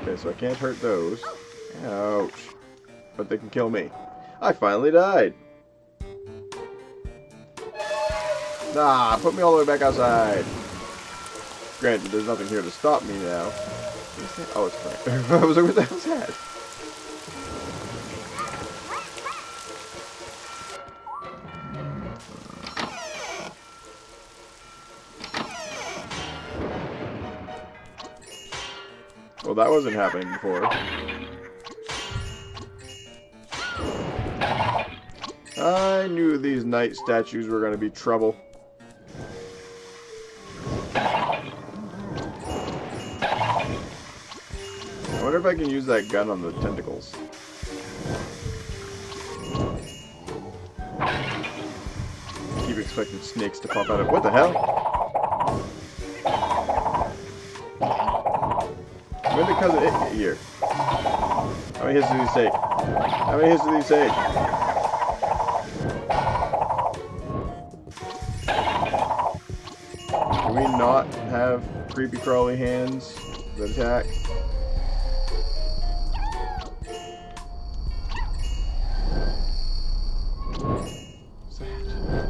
Okay, so I can't hurt those. Ouch. But they can kill me. I finally died! Nah, put me all the way back outside. Granted, there's nothing here to stop me now. Oh, it's fine. I was like, what the hell's that? Well, that wasn't happening before. I knew these night statues were going to be trouble. I wonder if I can use that gun on the tentacles. Keep expecting snakes to pop out of... What the hell? When did cousin it here? How many hits did he take? How many hits did he take? Do we not have creepy crawly hands that attack? What's that?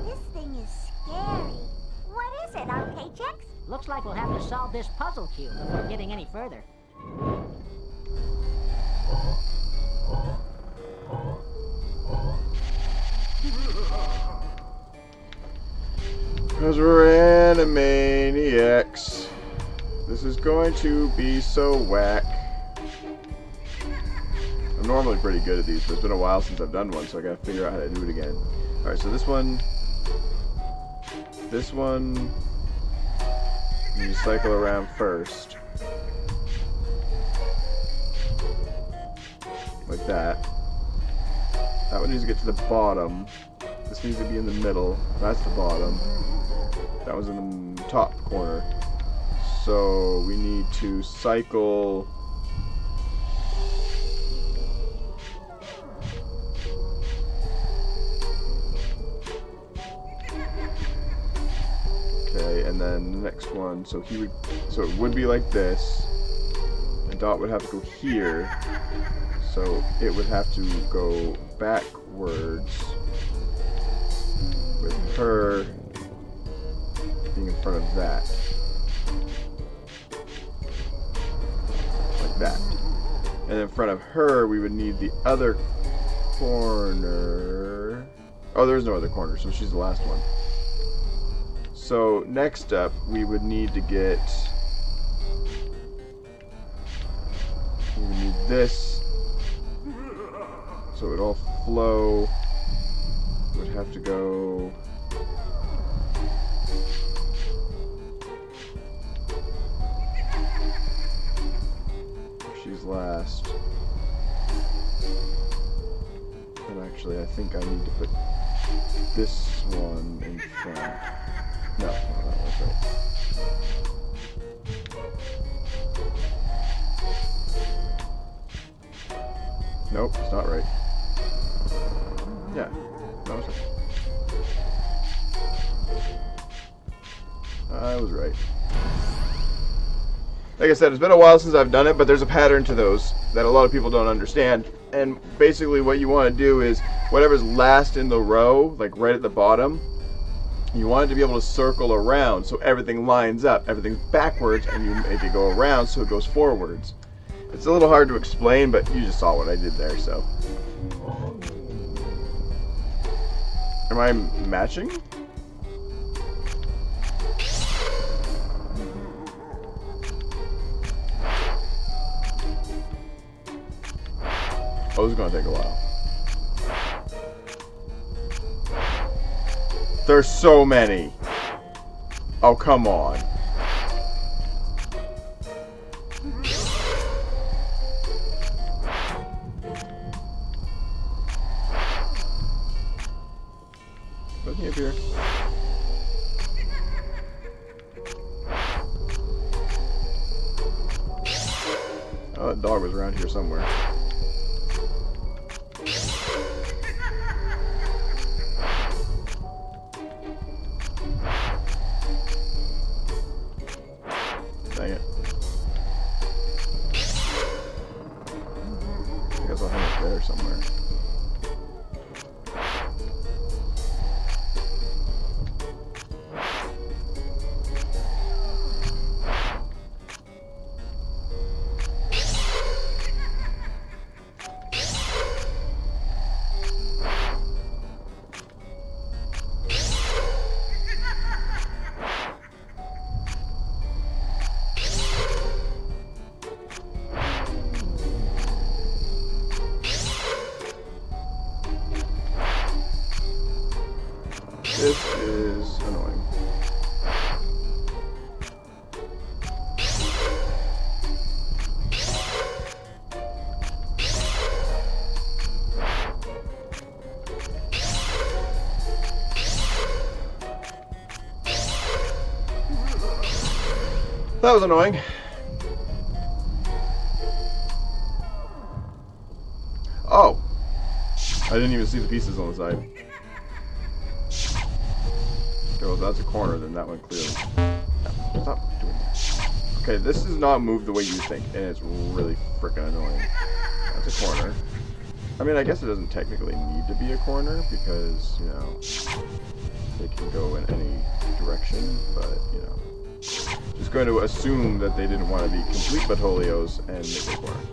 This thing is scary. What is it, our paychecks? Looks like we'll have to solve this puzzle cube before getting any further. Because we're Animaniacs. This is going to be so whack. I'm normally pretty good at these, but it's been a while since I've done one, so I gotta figure out how to do it again. Alright, so this one, you cycle around first. Like that. That one needs to get to the bottom. This needs to be in the middle. That's the bottom. That was in the top corner. So we need to cycle... Okay, and then the next one, so it would be like this. And Dot would have to go here. So it would have to go backwards with her being in front of that. Like that. And in front of her, we would need the other corner. Oh, there's no other corner, so she's the last one. So next up, we would need to get... We would need this. So it would all flow. Would have to go... She's last. And actually, I think I need to put this one in front. No, that's right. Nope, it's not right. Yeah. No, I was right. Like I said, it's been a while since I've done it, but there's a pattern to those that a lot of people don't understand. And basically what you want to do is whatever's last in the row, like right at the bottom, you want it to be able to circle around so everything lines up. Everything's backwards and you make it go around so it goes forwards. It's a little hard to explain, but you just saw what I did there, so. Am I matching? Oh, this is gonna take a while. There's so many. Oh, come on. Put me up here. Oh, that dog was around here somewhere. Dang it. I guess I'll hang up there somewhere. This is annoying. That was annoying. Oh! I didn't even see the pieces on the side. Okay, well, if that's a corner, then that one clearly. No, stop doing that. Okay, this does not move the way you think, and it's really freaking annoying. That's a corner. I mean, I guess it doesn't technically need to be a corner because, you know, they can go in any direction, but, you know. Just going to assume that they didn't want to be complete Batolios and make a corner.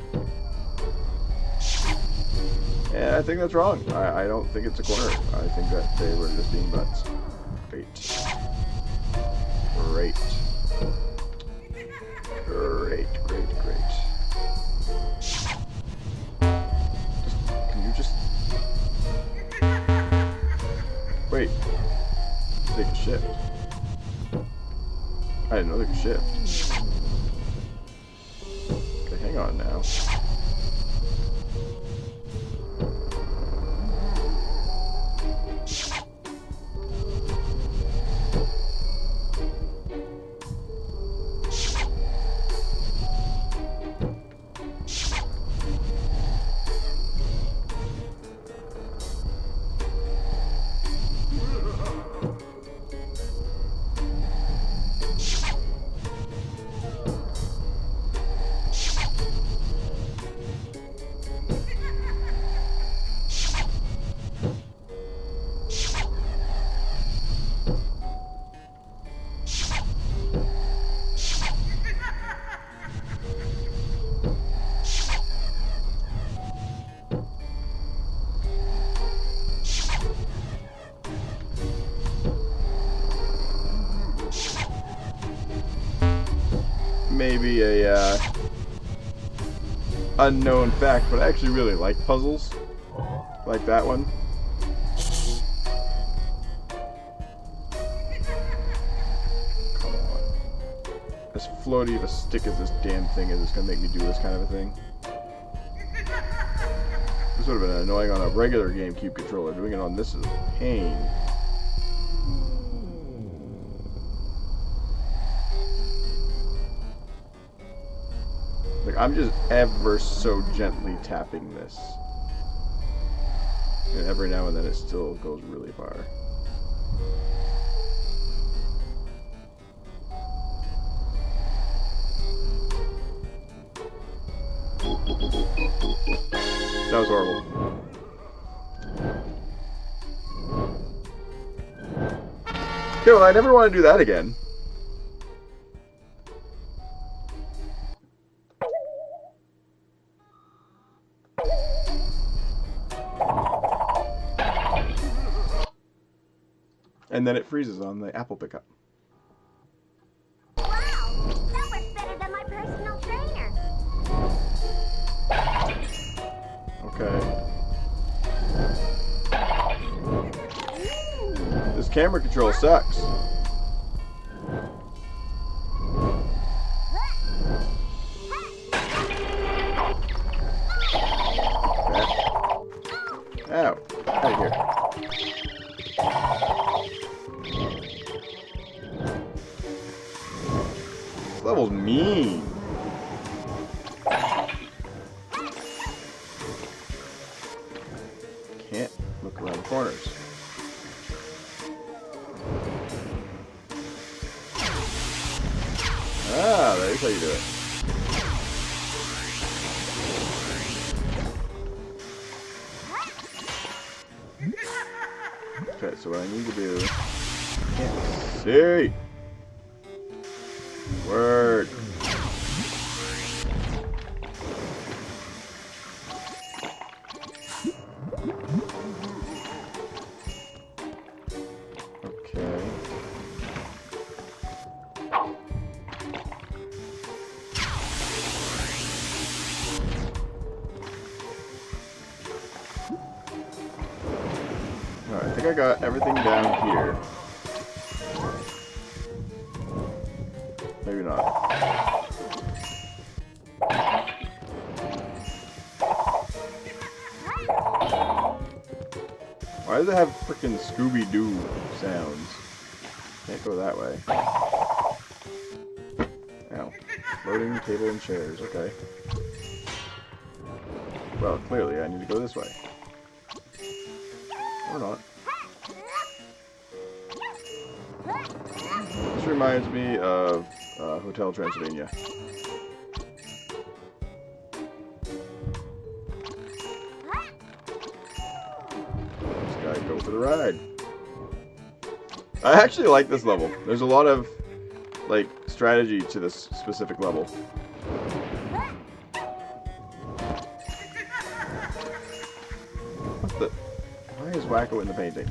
And I think that's wrong. I don't think it's a corner. I think that they were just being butts. Great. Great. Great, great, great. Can you just... Wait. Take a shift. I didn't know they could shift. Okay, hang on now. Maybe a unknown fact, but I actually really like puzzles like that one. Come on. As floaty of a stick as this damn thing is, it's gonna make me do this kind of a thing. This would have been annoying on a regular GameCube controller. Doing it on this is a pain. Like, I'm just ever so gently tapping this. And every now and then it still goes really far. That was horrible. Okay, well, I never want to do that again. And then it freezes on the apple pickup. Wow, that was better than my personal trainer. Okay. This camera control sucks. Ow. Out of here. This level's mean. Can't look around the corners. Ah, there's how you do it. Okay, so what I need to do... Can't see! Word! Okay. Alright, I think I got everything down here. Maybe not. Why does it have frickin' Scooby-Doo sounds? Can't go that way. Ow. Loading table and chairs, okay. Well, clearly I need to go this way. Or not. This reminds me of Hotel Transylvania. This guy go for the ride. I actually like this level. There's a lot of like strategy to this specific level. What the? Why is Wacko in the painting?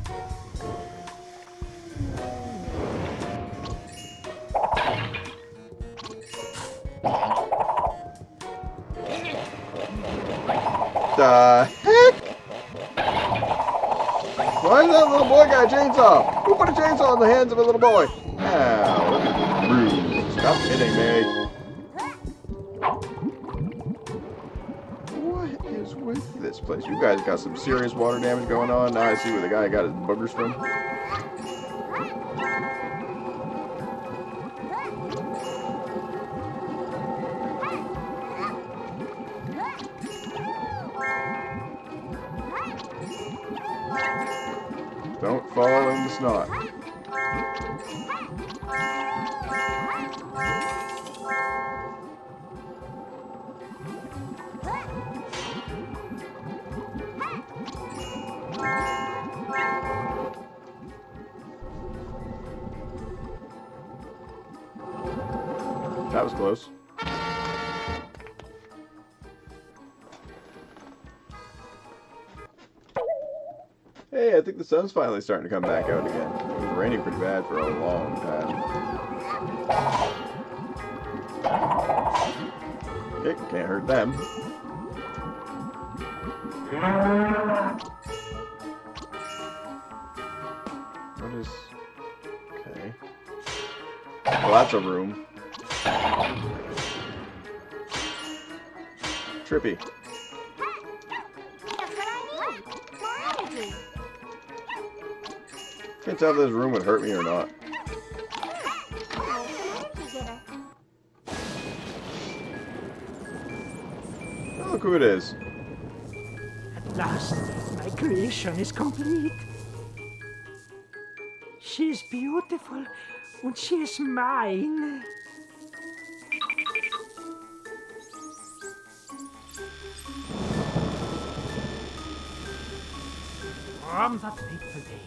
The heck? Why does that little boy got a chainsaw? Who put a chainsaw in the hands of a little boy? Ow, rude. Stop hitting me. What is with this place? You guys got some serious water damage going on. Now I see where the guy got his boogers from. Don't fall in the snot. That was close. Hey, I think the sun's finally starting to come back out again. It was raining pretty bad for a long time. Okay, can't hurt them. What is... Okay. Well, that's a room. Trippy. Can't tell if this room would hurt me or not. Oh, look who it is. At last, my creation is complete. She's beautiful, and she is mine. From that fateful day,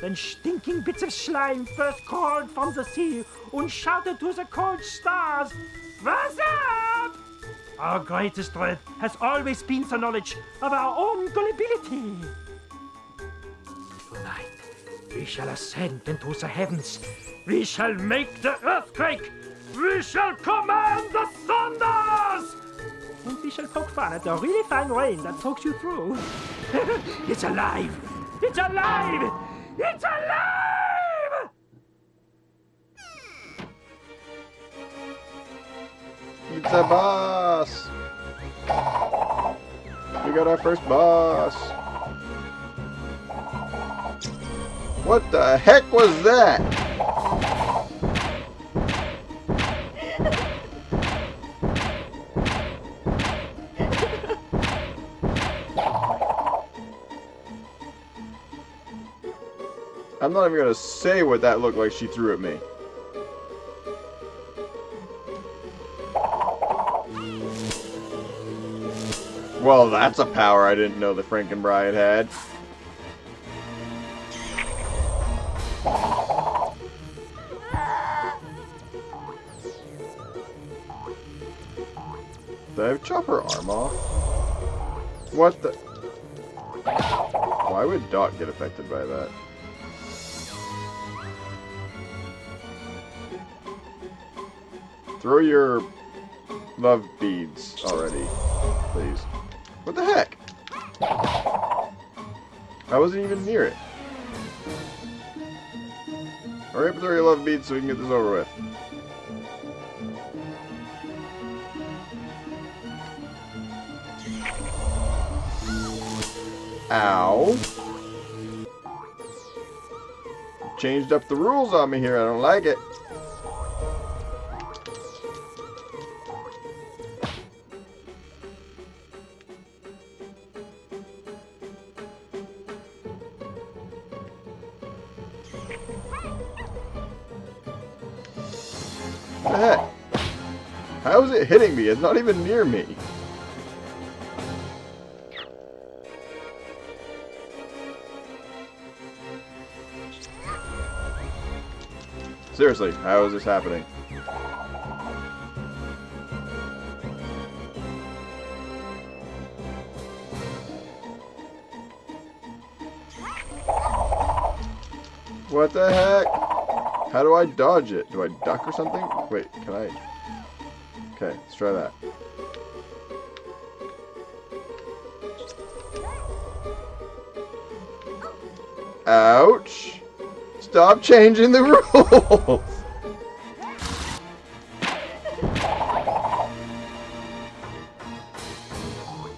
then stinking bits of slime first crawled from the sea and shouted to the cold stars, "What's up?" Our greatest dread has always been the knowledge of our own gullibility. Tonight, we shall ascend into the heavens. We shall make the earthquake. We shall command the thunders. And we shall poke fun at the really fine rain that pokes you through. It's alive! It's alive! It's alive! Pizza boss! We got our first boss! What the heck was that? I'm not even gonna say what that looked like she threw at me. Well, that's a power I didn't know the Frankenbride had. Did I chop her arm off? What the? Why would Dot get affected by that? Throw your love beads already, please. What the heck? I wasn't even near it. Hurry up and throw your love beads so we can get this over with. Ow. Changed up the rules on me here. I don't like it. What the heck? How is it hitting me? It's not even near me. Seriously, how is this happening? What the heck? How do I dodge it? Do I duck or something? Wait, can I? Okay, let's try that. Ouch! Stop changing the rules!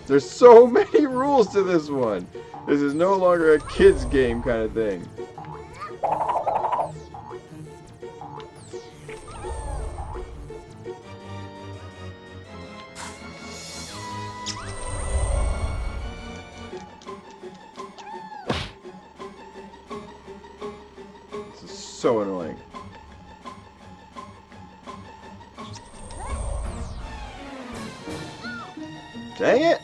There's so many rules to this one. This is no longer a kid's game kind of thing. So annoying. Dang it!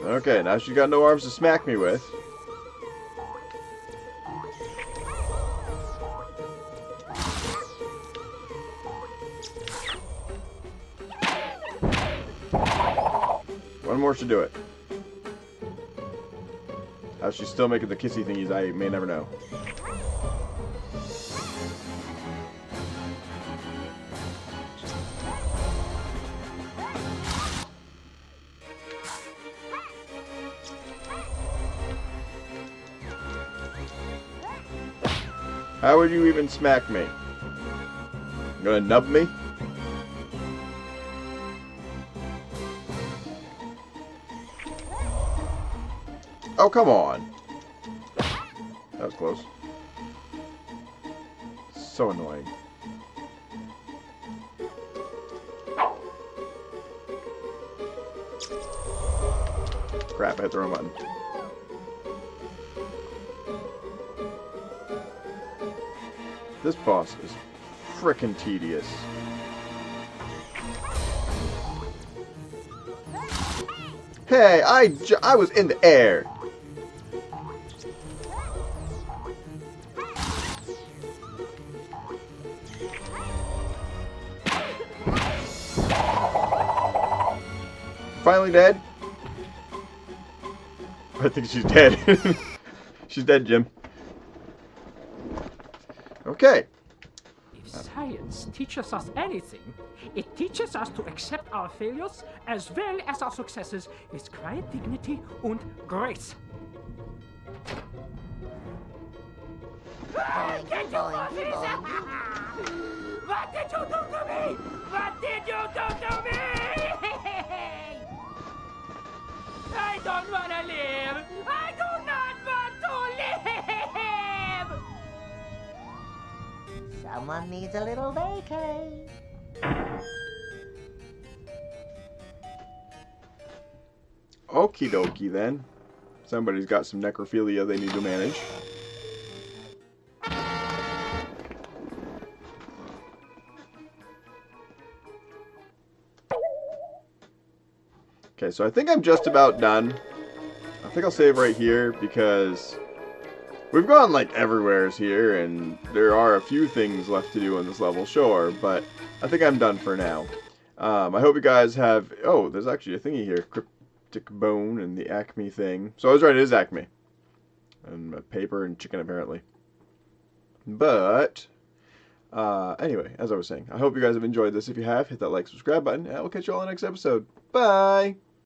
Okay, now she's got no arms to smack me with. One more should do it. How she's still making the kissy thingies, I may never know. How would you even smack me? You gonna nub me? Oh, come on. That was close. So annoying. Crap, I hit the wrong button. This boss is frickin' tedious. Hey, I was in the air. Finally dead? I think she's dead. She's dead, Jim. Okay. If science teaches us anything, it teaches us to accept our failures as well as our successes with quiet dignity and grace. Get your bosses! What did you do to me? What did you do to me? I don't want to live! I do not want to live! Someone needs a little vacay. Okie dokie then. Somebody's got some necrophilia they need to manage. Okay, so I think I'm just about done. I think I'll save right here because we've gone like everywheres here and there are a few things left to do on this level, sure, but I think I'm done for now. I hope you guys have... Oh, there's actually a thingy here. Cryptic bone and the Acme thing. So I was right, it is Acme. And paper and chicken apparently. But... anyway, as I was saying, I hope you guys have enjoyed this. If you have, hit that like, subscribe button, and I will catch you all in the next episode. Bye!